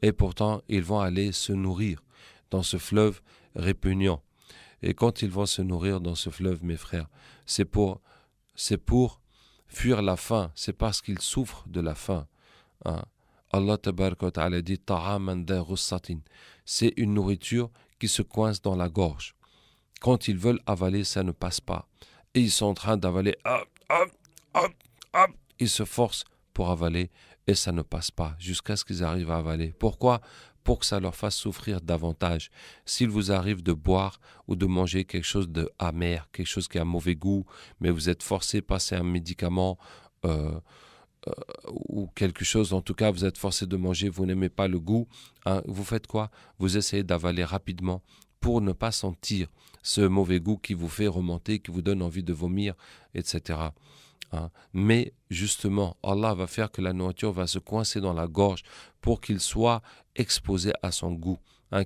Et pourtant, ils vont aller se nourrir dans ce fleuve répugnant. Et quand ils vont se nourrir dans ce fleuve, mes frères, c'est pour fuir la faim, c'est parce qu'ils souffrent de la faim. Allah tabaraka wa ta'ala dit ta'aman da ghussatin. C'est une nourriture qui se coince dans la gorge. Quand ils veulent avaler, ça ne passe pas. Et ils sont en train d'avaler. Ils se forcent pour avaler et ça ne passe pas jusqu'à ce qu'ils arrivent à avaler. Pourquoi? Pour que ça leur fasse souffrir davantage. S'il vous arrive de boire ou de manger quelque chose d'amer, quelque chose qui a mauvais goût, mais vous êtes forcé de passer un médicament ou quelque chose, en tout cas vous êtes forcé de manger, vous n'aimez pas le goût, vous faites quoi? Vous essayez d'avaler rapidement pour ne pas sentir ce mauvais goût qui vous fait remonter, qui vous donne envie de vomir, etc. Mais justement, Allah va faire que la nourriture va se coincer dans la gorge pour qu'il soit exposé à son goût,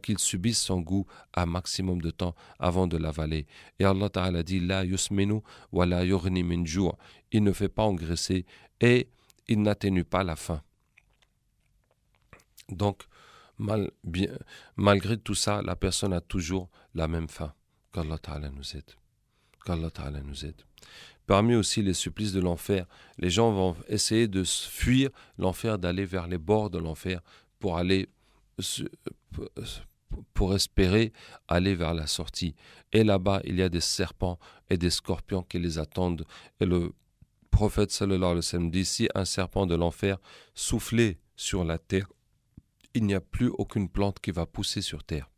qu'il subisse son goût un maximum de temps avant de l'avaler. Et Allah Ta'ala dit La yusminu wa la yughni min ju'. Il ne fait pas engraisser et il n'atténue pas la faim. Donc, malgré tout ça, la personne a toujours la même faim. Qu'Allah Ta'ala nous aide. Qu'Allah Ta'ala nous aide. Parmi aussi les supplices de l'enfer, les gens vont essayer de fuir l'enfer, d'aller vers les bords de l'enfer pour aller, pour espérer aller vers la sortie. Et là-bas, il y a des serpents et des scorpions qui les attendent. Et le prophète sallallahu alayhi wa sallam dit, si un serpent de l'enfer soufflait sur la terre, il n'y a plus aucune plante qui va pousser sur terre.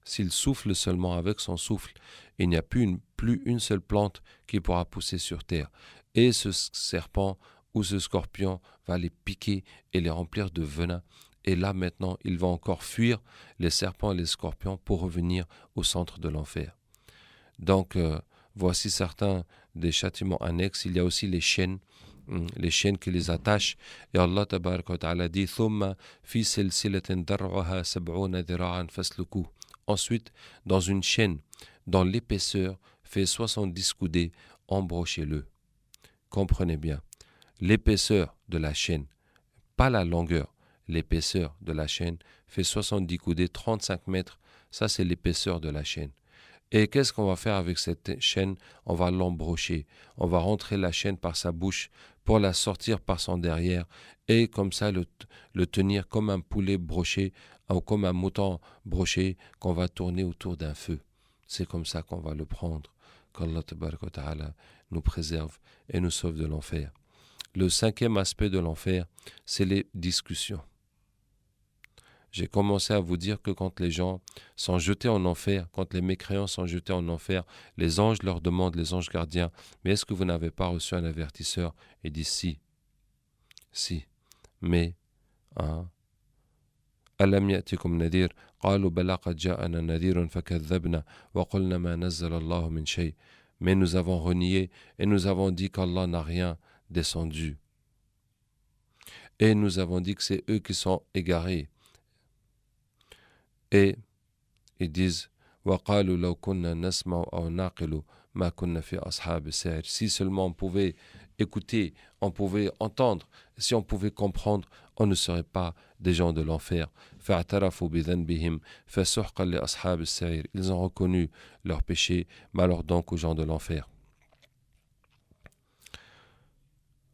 S'il souffle seulement avec son souffle, il n'y a plus une seule plante qui pourra pousser sur terre. Et ce serpent ou ce scorpion va les piquer et les remplir de venin. Et là maintenant, ils vont encore fuir les serpents et les scorpions pour revenir au centre de l'enfer. Donc, voici certains des châtiments annexes. Il y a aussi les chaînes qui les attachent. Et Allah tabaraka wa ta'ala dit ثُمَّ فِي سِلْسِلَةٍ دَرْعُهَا سَبْعُونَ ذِرَاعًا فَاسْلُكُوهُ. Ensuite, dans une chaîne, dont l'épaisseur fait 70 coudées, embrochez-le. Comprenez bien, l'épaisseur de la chaîne, pas la longueur, l'épaisseur de la chaîne fait 70 coudées, 35 mètres, ça c'est l'épaisseur de la chaîne. Et qu'est-ce qu'on va faire avec cette chaîne? On va l'embrocher, on va rentrer la chaîne par sa bouche pour la sortir par son derrière et comme ça le tenir comme un poulet broché ou comme un mouton broché qu'on va tourner autour d'un feu. C'est comme ça qu'on va le prendre. Qu'Allah tabaraka wa ta'ala nous préserve et nous sauve de l'enfer. Le cinquième aspect de l'enfer, c'est les discussions. J'ai commencé à vous dire que quand les gens sont jetés en enfer, quand les mécréants sont jetés en enfer, les anges leur demandent, les anges gardiens, mais est-ce que vous n'avez pas reçu un avertisseur? Ils disent si, mais, ألم يأتكم نذير قالوا بلى قد جاءنا نذير فكذبنا وقلنا ما نزل الله من شيء. Mais nous avons renié et nous avons dit qu'Allah n'a rien descendu. Et nous avons dit que c'est eux qui sont égarés. Et ils disent وقالوا لو كنا نسمع أو نعقل ما كنا في أصحاب السعير. Si seulement on pouvait écouter, on pouvait entendre, si on pouvait comprendre, on ne serait pas des gens de l'enfer. فاعترفوا بذنبهم فسحقا لأصحاب السعير. Ils ont reconnu leur péché, malheur donc aux gens de l'enfer.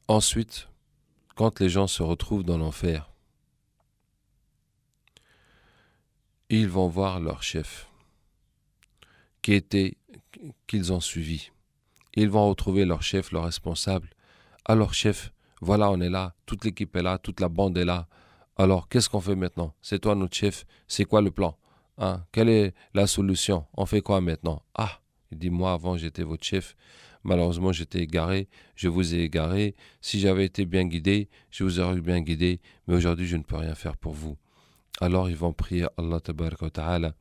Ensuite, quand les gens se retrouvent dans l'enfer, ils vont voir leur chef qu'ils ont suivi. Ils vont retrouver leur chef, leur responsable. Alors chef, voilà on est là, toute l'équipe est là, toute la bande est là. Alors qu'est-ce qu'on fait maintenant? C'est toi notre chef, c'est quoi le plan? Quelle est la solution? On fait quoi maintenant? Il dit moi avant j'étais votre chef, malheureusement j'étais égaré, je vous ai égaré. Si j'avais été bien guidé, je vous aurais bien guidé, mais aujourd'hui je ne peux rien faire pour vous. Alors ils vont prier Allah tabaraka wa ta'ala,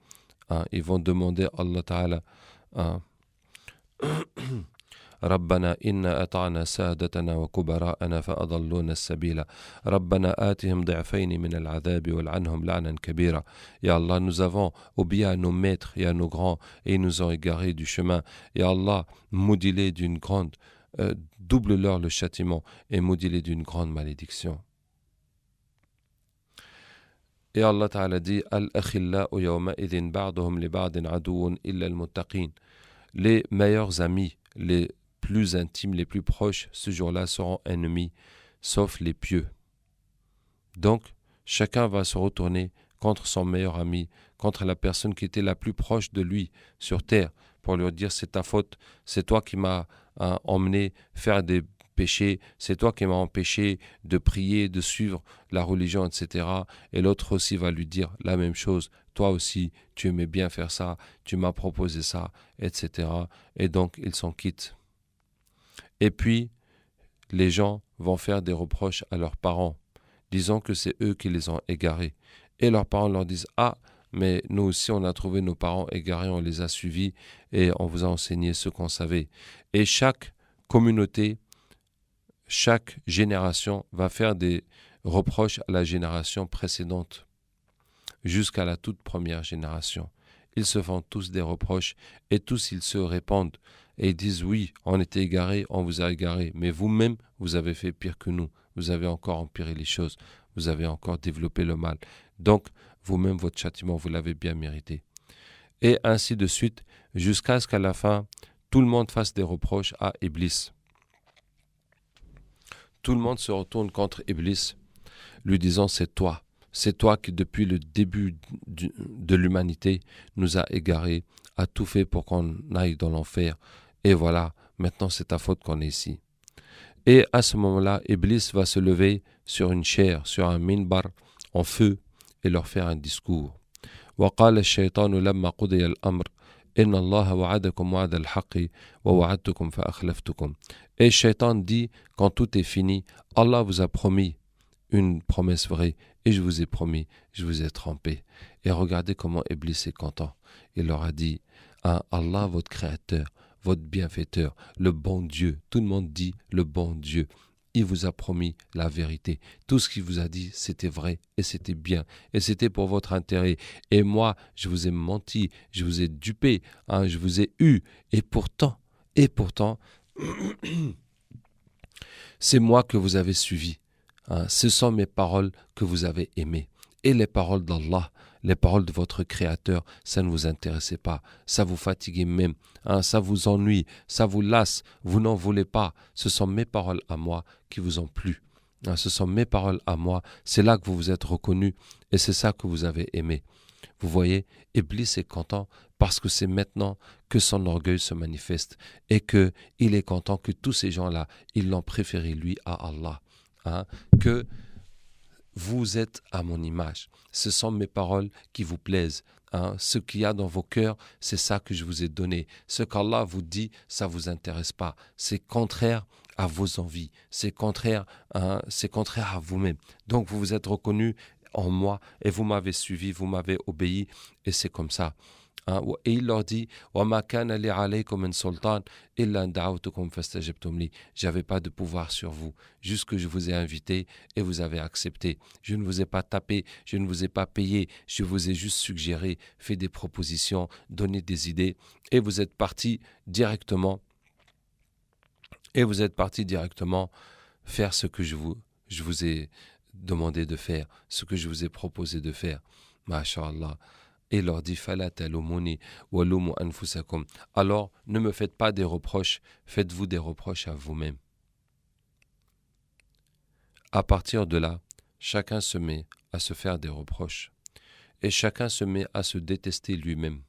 ils vont demander Allah ta'ala, ربنا إنا أطعنا سادتنا وكبراءنا فأضلونا السبيل ربنا آتهم ضعفين من العذاب والعنهم لعنا كبيرا. Ya Allah, nous avons obéi à nos maîtres et à nos grands et ils nous ont égarés du chemin. Ya Allah, maudis-les d'une grande, double-leur le châtiment et maudis-les d'une grande malédiction. Et Allah Ta'ala dit Al-akhillau yawma'idhin ba'duhum li ba'din aduwwun illa al-muttaqin. Les meilleurs amis, les plus intimes, les plus proches, ce jour-là seront ennemis, sauf les pieux. Donc, chacun va se retourner contre son meilleur ami, contre la personne qui était la plus proche de lui sur terre, pour lui dire c'est ta faute, c'est toi qui m'as emmené faire des péchés, c'est toi qui m'as empêché de prier, de suivre la religion, etc. Et l'autre aussi va lui dire la même chose, toi aussi tu aimais bien faire ça, tu m'as proposé ça, etc. Et donc ils s'en quittent. Et puis les gens vont faire des reproches à leurs parents, disant que c'est eux qui les ont égarés. Et leurs parents leur disent mais nous aussi on a trouvé nos parents égarés, on les a suivis et on vous a enseigné ce qu'on savait. Et chaque communauté, chaque génération va faire des reproches à la génération précédente, jusqu'à la toute première génération. Ils se font tous des reproches et tous ils se répandent et ils disent oui, on était égarés, on vous a égarés, mais vous-même vous avez fait pire que nous, vous avez encore empiré les choses, vous avez encore développé le mal. Donc vous-même votre châtiment vous l'avez bien mérité. Et ainsi de suite, jusqu'à ce qu'à la fin, tout le monde fasse des reproches à Iblis. Tout le monde se retourne contre Iblis, lui disant c'est toi qui depuis le début de l'humanité nous a égarés, a tout fait pour qu'on aille dans l'enfer, et voilà, maintenant c'est ta faute qu'on est ici. Et à ce moment-là, Iblis va se lever sur une chaire, sur un minbar en feu, et leur faire un discours. وقال الشيطان لما قضي الأمر إن الله وعدكم وعد الحق ووعدتكم فأخلفتكم. Et Shaitan dit, quand tout est fini, Allah vous a promis une promesse vraie, et je vous ai promis, je vous ai trompé. Et regardez comment Iblis est content. Il leur a dit, Allah votre créateur, votre bienfaiteur, le bon Dieu, tout le monde dit le bon Dieu. Il vous a promis la vérité. Tout ce qu'il vous a dit, c'était vrai et c'était bien. Et c'était pour votre intérêt. Et moi, je vous ai menti, je vous ai dupé, je vous ai eu. Et pourtant, c'est moi que vous avez suivi. Ce sont mes paroles que vous avez aimées. Et les paroles d'Allah, les paroles de votre Créateur, ça ne vous intéressait pas. Ça vous fatiguait même. Ça vous ennuie, ça vous lasse. Vous n'en voulez pas. Ce sont mes paroles à moi qui vous ont plu. Ce sont mes paroles à moi. C'est là que vous vous êtes reconnus et c'est ça que vous avez aimé. Vous voyez, Iblis est content parce que c'est maintenant que son orgueil se manifeste et qu'il est content que tous ces gens-là, ils l'ont préféré lui à Allah. Que vous êtes à mon image. Ce sont mes paroles qui vous plaisent. Ce qu'il y a dans vos cœurs, c'est ça que je vous ai donné. Ce qu'Allah vous dit, ça ne vous intéresse pas. C'est contraire à vos envies. C'est contraire à vous-même. Donc vous vous êtes reconnus en moi et vous m'avez suivi, vous m'avez obéi et c'est comme ça. Et il leur dit j'avais pas de pouvoir sur vous, juste que je vous ai invité et vous avez accepté. Je ne vous ai pas tapé, je ne vous ai pas payé, je vous ai juste suggéré, fait des propositions, donné des idées et vous êtes partis directement faire ce que je vous ai demandé de faire, ce que je vous ai proposé de faire. Masha'Allah. Et il leur dit alors ne me faites pas des reproches, faites-vous des reproches à vous-même. À partir de là, chacun se met à se faire des reproches et chacun se met à se détester lui-même.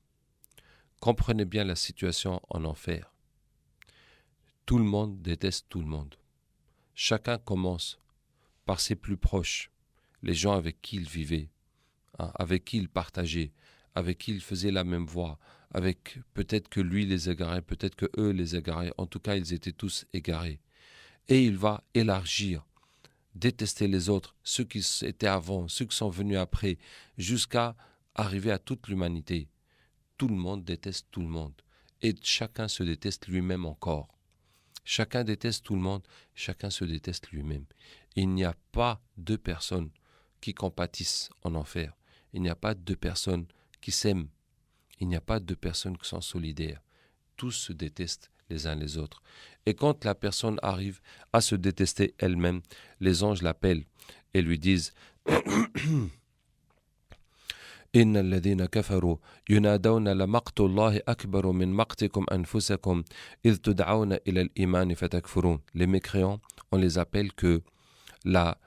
Comprenez bien la situation en enfer. Tout le monde déteste tout le monde. Chacun commence par ses plus proches, les gens avec qui il vivait, avec qui il partageait, avec qui il faisait la même voie, avec peut-être que lui les égarait, peut-être que eux les égaraient, en tout cas ils étaient tous égarés. Et il va élargir, détester les autres, ceux qui étaient avant, ceux qui sont venus après, jusqu'à arriver à toute l'humanité. Tout le monde déteste tout le monde. Et chacun se déteste lui-même encore. Chacun déteste tout le monde, chacun se déteste lui-même. Il n'y a pas deux personnes qui compatissent en enfer. Il n'y a pas deux personnes qui s'aiment. Il n'y a pas deux personnes qui sont solidaires. Tous se détestent les uns les autres. Et quand la personne arrive à se détester elle-même, les anges l'appellent et lui disent إن الذين كفروا ينادون لمقت الله أكبر من مقتكم أنفسكم إذ تدعون إلى الإيمان فتكفرون. Les mécréants, on les appelle que la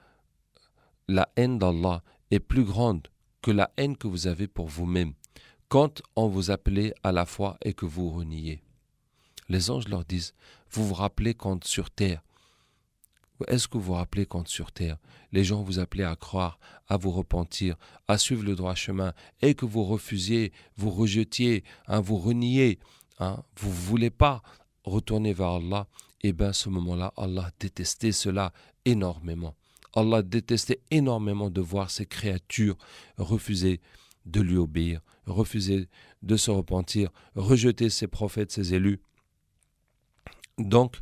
haine d'Allah est plus grande que la haine que vous avez pour vous-même quand on vous appelait à la foi et que vous reniez. Les anges leur disent, vous vous rappelez quand sur terre, est-ce que vous vous rappelez quand sur terre, les gens vous appelaient à croire, à vous repentir, à suivre le droit chemin, et que vous refusiez, vous rejetiez, vous reniez, vous ne voulez pas retourner vers Allah, et bien à ce moment-là, Allah détestait cela énormément. Allah détestait énormément de voir ses créatures refuser de lui obéir, refuser de se repentir, rejeter ses prophètes, ses élus. Donc,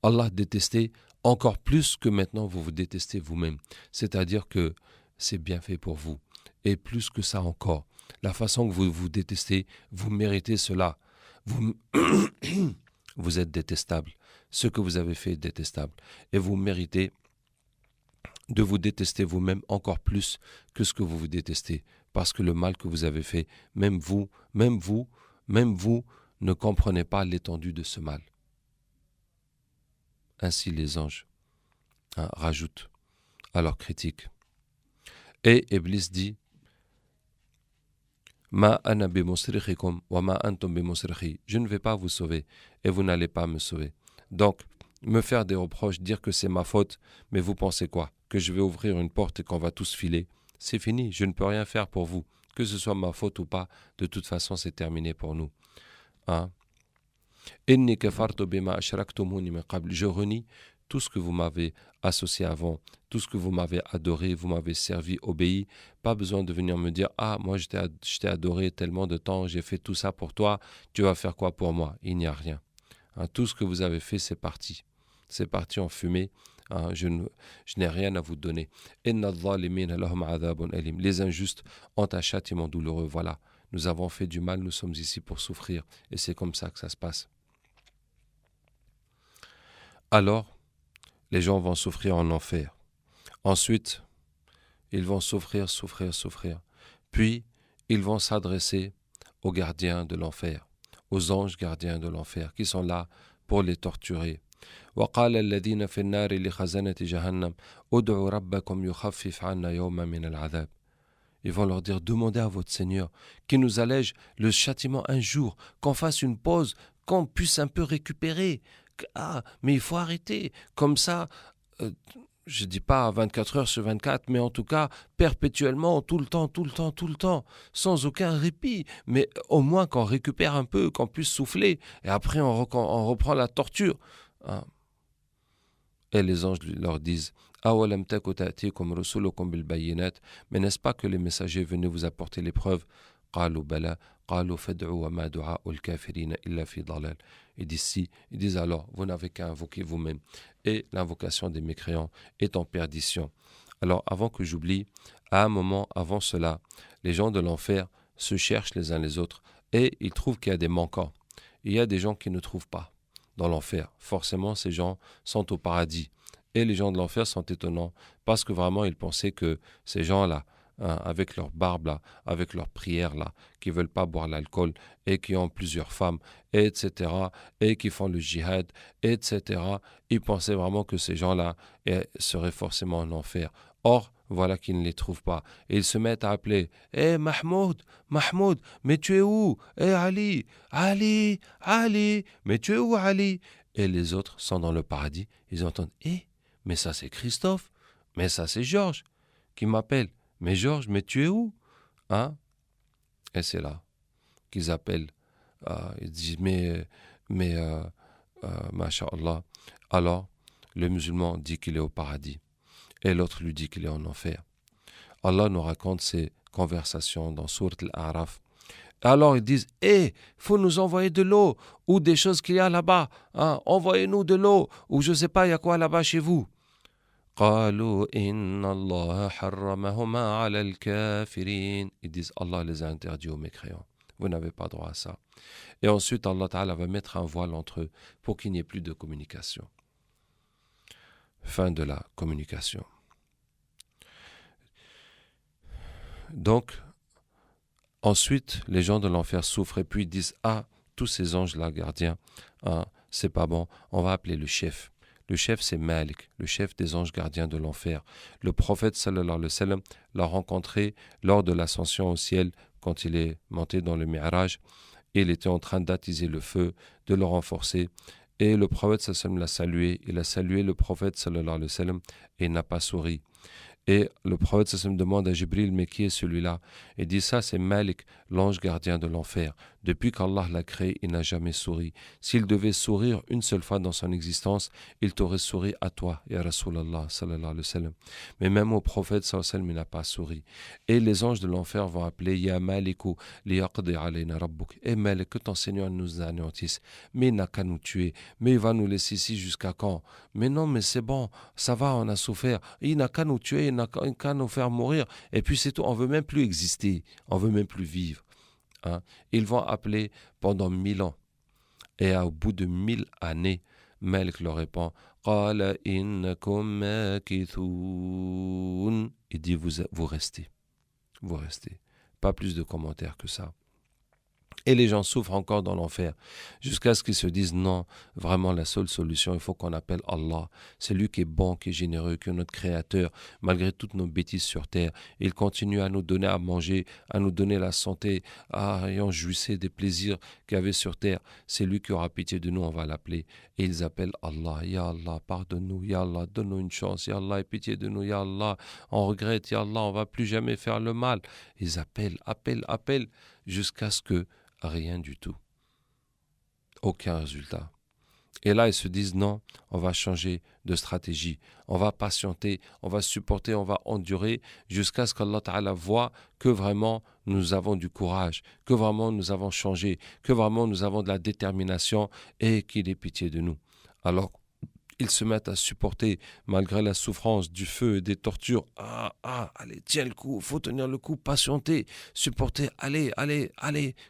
Allah détestait encore plus que maintenant vous vous détestez vous-même. C'est-à-dire que c'est bien fait pour vous. Et plus que ça encore, la façon que vous vous détestez, vous méritez cela. Vous êtes détestable. Ce que vous avez fait est détestable. Et vous méritez de vous détester vous-même encore plus que ce que vous vous détestez. Parce que le mal que vous avez fait, même vous ne comprenaient pas l'étendue de ce mal. Ainsi les anges rajoutent à leur critique. Et Iblis dit Ma ana bimusrikhikum wa ma antum bimusrikhi. Je ne vais pas vous sauver et vous n'allez pas me sauver. Donc, me faire des reproches, dire que c'est ma faute, mais vous pensez quoi? Que je vais ouvrir une porte et qu'on va tous filer? C'est fini, je ne peux rien faire pour vous. Que ce soit ma faute ou pas, de toute façon, c'est terminé pour nous. Inni kafartu bima ashraktumuni min qabl. Je renie tout ce que vous m'avez associé avant, tout ce que vous m'avez adoré, vous m'avez servi, obéi. Pas besoin de venir me dire « Ah, moi je t'ai adoré tellement de temps, j'ai fait tout ça pour toi, tu vas faire quoi pour moi ?» Il n'y a rien. Tout ce que vous avez fait, c'est parti. C'est parti en fumée. Je n'ai rien à vous donner. Inna adh-dhalimina lahum adhabun alim. Les injustes ont un châtiment douloureux. Voilà, nous avons fait du mal, nous sommes ici pour souffrir. Et c'est comme ça que ça se passe. Alors, les gens vont souffrir en enfer. Ensuite, ils vont souffrir. Puis, ils vont s'adresser aux gardiens de l'enfer, aux anges gardiens de l'enfer, qui sont là pour les torturer. وقال الذين في النار لخزنة جهنم ادعوا ربكم يخفف عنا يوما من العذاب. Ils vont leur dire, demandez à votre Seigneur qu'il nous allège le châtiment un jour, qu'on fasse une pause, qu'on puisse un peu récupérer. Mais il faut arrêter. Comme ça, je ne dis pas 24 heures sur 24, mais en tout cas, perpétuellement, tout le temps, sans aucun répit. Mais au moins qu'on récupère un peu, qu'on puisse souffler. Et après, on reprend la torture. Et les anges leur disent, mais n'est-ce pas que les messagers venaient vous apporter les preuves? Ils disent si, ils disent alors, vous n'avez qu'à invoquer vous-même. Et l'invocation des mécréants est en perdition. Alors avant que j'oublie, à un moment avant cela, les gens de l'enfer se cherchent les uns les autres et ils trouvent qu'il y a des manquants. Il y a des gens qui ne trouvent pas dans l'enfer. Forcément, ces gens sont au paradis. Et les gens de l'enfer sont étonnants parce que vraiment, ils pensaient que ces gens-là, avec leur barbe là, avec leur prière là, qui veulent pas boire l'alcool et qui ont plusieurs femmes, etc., et qui font le djihad, etc., ils pensaient vraiment que ces gens-là seraient forcément en enfer. Or, voilà qu'ils ne les trouvent pas. Et ils se mettent à appeler « Eh Mahmoud, mais tu es où? Eh Ali, mais tu es où Ali ?» Et les autres sont dans le paradis. Ils entendent « Eh, mais ça c'est Christophe, mais ça c'est Georges qui m'appelle. Mais Georges, mais tu es où? » Et c'est là qu'ils appellent. Ils disent mais Masha'Allah. Alors, le musulman dit qu'il est au paradis. Et l'autre lui dit qu'il est en enfer. Allah nous raconte ces conversations dans Sourate Al-A'raf. Alors ils disent, faut nous envoyer de l'eau ou des choses qu'il y a là-bas. Envoyez-nous de l'eau ou je ne sais pas, il y a quoi là-bas chez vous. Ils disent, Allah les a interdits aux mécréants. Vous n'avez pas droit à ça. Et ensuite, Allah Ta'ala va mettre un voile entre eux pour qu'il n'y ait plus de communication. Fin de la communication. Donc, ensuite, les gens de l'enfer souffrent et puis ils disent, tous ces anges-là, gardiens, c'est pas bon, on va appeler le chef. Le chef, c'est Malik, le chef des anges gardiens de l'enfer. Le prophète, sallallahu alayhi wa sallam, l'a rencontré lors de l'ascension au ciel, quand il est monté dans le Mi'raj. Il était en train d'attiser le feu, de le renforcer. Et le prophète, sallallahu alayhi wa sallam, l'a salué. Il a salué le prophète, sallallahu alayhi wa sallam, et il n'a pas souri. Et le prophète sallallahu demande à Jibril, mais qui est celui-là? Il dit, ça c'est Malik, l'ange gardien de l'enfer. Depuis qu'Allah l'a créé, il n'a jamais souri. S'il devait sourire une seule fois dans son existence, il t'aurait souri à toi, ya Rasulallah, sallallahu alayhi wa sallam. Mais même au prophète, sallallahu alayhi wa sallam, il n'a pas souri. Et les anges de l'enfer vont appeler, Ya Maliku, liyaqdi alayna rabbuk. Et Malik, que ton Seigneur nous anéantisse. Mais il n'a qu'à nous tuer. Mais il va nous laisser ici jusqu'à quand? Mais non, mais c'est bon, ça va, on a souffert. Il n'a qu'à nous tuer, il n'a qu'à nous faire mourir. Et puis c'est tout, on ne veut même plus exister, on ne veut même plus vivre. Ils vont appeler pendant 1000 ans. Et au bout de 1000 années, Malik leur répond, Qala innakum makithun. Il dit, vous restez. Vous restez. Pas plus de commentaires que ça. Et les gens souffrent encore dans l'enfer, jusqu'à ce qu'ils se disent non, vraiment la seule solution, il faut qu'on appelle Allah. C'est lui qui est bon, qui est généreux, qui est notre créateur, malgré toutes nos bêtises sur terre. Il continue à nous donner à manger, à nous donner la santé, et on jouissait des plaisirs qu'il y avait sur terre. C'est lui qui aura pitié de nous, on va l'appeler. Et ils appellent Allah, Ya Allah, pardonne-nous, Ya Allah, donne-nous une chance, Ya Allah, aie pitié de nous, Ya Allah, on regrette, Ya Allah, on va plus jamais faire le mal. Ils appellent, jusqu'à ce que rien du tout. Aucun résultat. Et là, ils se disent non, on va changer de stratégie. On va patienter, on va supporter, on va endurer jusqu'à ce qu'Allah Ta'ala voit que vraiment nous avons du courage, que vraiment nous avons changé, que vraiment nous avons de la détermination et qu'il ait pitié de nous. Alors, ils se mettent à supporter malgré la souffrance du feu et des tortures. Allez, tiens le coup, faut tenir le coup, patienter, supporter, allez,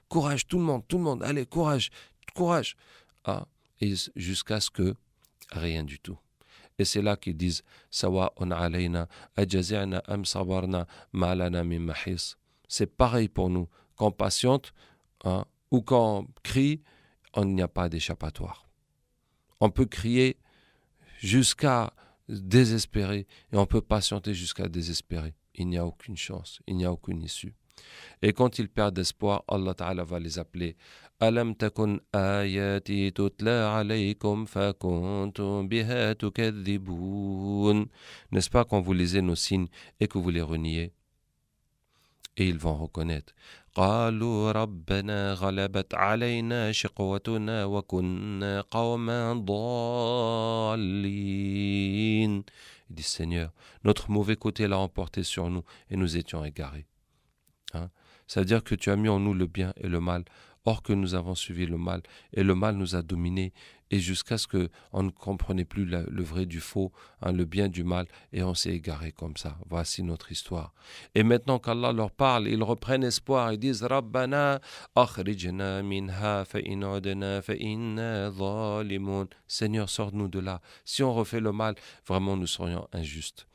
courage, tout le monde, allez, courage. Et jusqu'à ce que rien du tout. Et c'est là qu'ils disent Sawa'un alayna ajazi'na am sabarna ma lana min mahis. C'est pareil pour nous. Quand on patiente ou quand on crie, il n'y a pas d'échappatoire. On peut crier jusqu'à désespérer et on peut patienter jusqu'à désespérer. Il n'y a aucune chance, il n'y a aucune issue. Et quand ils perdent espoir, Allah Ta'ala va les appeler Alam takun ayati tutla alaykum fakuntum biha tukadhibun. N'est-ce pas quand vous lisez nos signes et que vous les reniez? Et ils vont reconnaître قالوا ربنا غلبت علينا شقوتنا وكنا قوما ضالين. Ils disent Seigneur, notre mauvais côté l'a emporté sur nous et nous étions égarés. Ça veut dire que tu as mis en nous le bien et le mal, or que nous avons suivi le mal, et le mal nous a dominés, et jusqu'à ce qu'on ne comprenait plus le vrai du faux, le bien du mal, et on s'est égaré comme ça. Voici notre histoire. Et maintenant qu'Allah leur parle, ils reprennent espoir, ils disent « Rabbana akhrijna minha fa in udna fa inna zalimun » Seigneur, sors-nous de là. Si on refait le mal, vraiment nous serions injustes.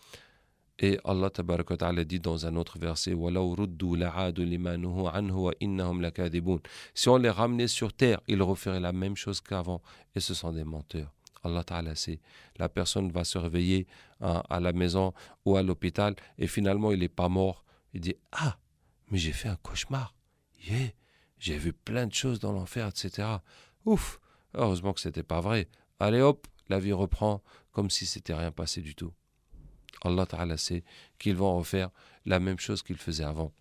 Et Allah Tabaraka wa Ta'ala dit dans un autre verset وَلَوْ رُدُّوا لَعَادُوا لِمَا نُهُوا عَنْهُ وَإِنَّهُمْ لَكَاذِبُونَ. Si on les ramenait sur terre, ils referaient la même chose qu'avant et ce sont des menteurs. Allah Ta'ala sait. La personne va se réveiller à la maison ou à l'hôpital et finalement il n'est pas mort. Il dit mais j'ai fait un cauchemar. J'ai vu plein de choses dans l'enfer, etc. Ouf, heureusement que c'était pas vrai. Allez hop, la vie reprend comme si c'était rien passé du tout. Allah Ta'ala sait qu'ils vont refaire la même chose qu'ils faisaient avant.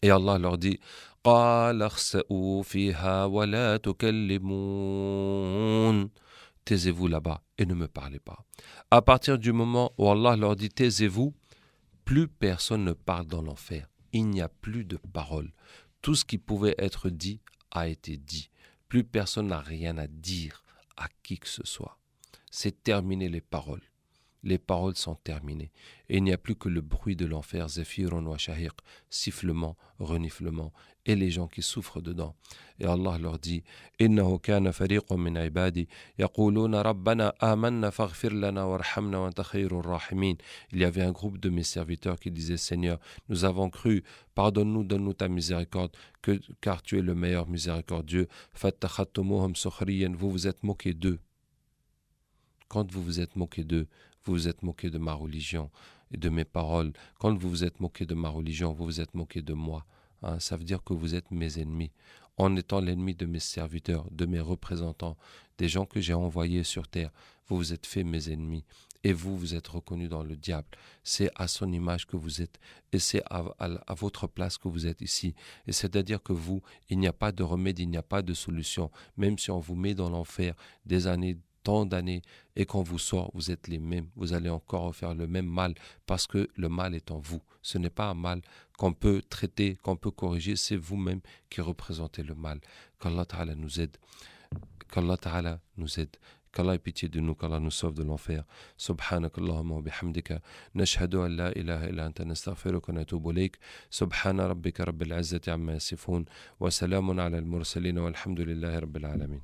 Et Allah leur dit قَالَ اخْسَئُوا فِيهَا وَلَا تُكَلِّمُونَ. Taisez-vous là-bas et ne me parlez pas. À partir du moment où Allah leur dit taisez-vous, plus personne ne parle dans l'enfer. Il n'y a plus de paroles. Tout ce qui pouvait être dit a été dit. Plus personne n'a rien à dire à qui que ce soit. C'est terminé les paroles. Les paroles sont terminées. Et il n'y a plus que le bruit de l'enfer, zéphiron wa shahiq, sifflement, reniflement, et les gens qui souffrent dedans. Et Allah leur dit Innahu kana fariqun min ibadi yaquluna rabbana amanna faghfir lana warhamna wa anta khayrur rahimin. Il y avait un groupe de mes serviteurs qui disaient Seigneur, nous avons cru, pardonne-nous, donne-nous ta miséricorde, car tu es le meilleur miséricordieux. Fattakhattumuhum sukhriyan, vous vous êtes moqués d'eux. Quand vous vous êtes moqué d'eux, vous vous êtes moqué de ma religion et de mes paroles. Quand vous vous êtes moqué de ma religion, vous vous êtes moqué de moi. Ça veut dire que vous êtes mes ennemis. En étant l'ennemi de mes serviteurs, de mes représentants, des gens que j'ai envoyés sur terre, vous vous êtes fait mes ennemis. Et vous, vous êtes reconnus dans le diable. C'est à son image que vous êtes. Et c'est à votre place que vous êtes ici. Et c'est-à-dire que vous, il n'y a pas de remède, il n'y a pas de solution. Même si on vous met dans l'enfer des années, tant d'années, et quand vous sort, vous êtes les mêmes. Vous allez encore faire le même mal parce que le mal est en vous. Ce n'est pas un mal qu'on peut traiter, qu'on peut corriger, c'est vous-même qui représentez le mal. Qu'Allah Ta'ala nous aide. Qu'Allah Ta'ala nous aide. Qu'Allah ait pitié de nous, qu'Allah nous sauve de l'enfer. Subhanak Allahumma wa bihamdika. Nashhadu an la ilaha illa anta nastaghfiruka wa natubu ilayk. Subhana rabbika rabbil izzati amma yasifun. Wa salamun ala al-mursalin walhamdulillahi rabbil alamin.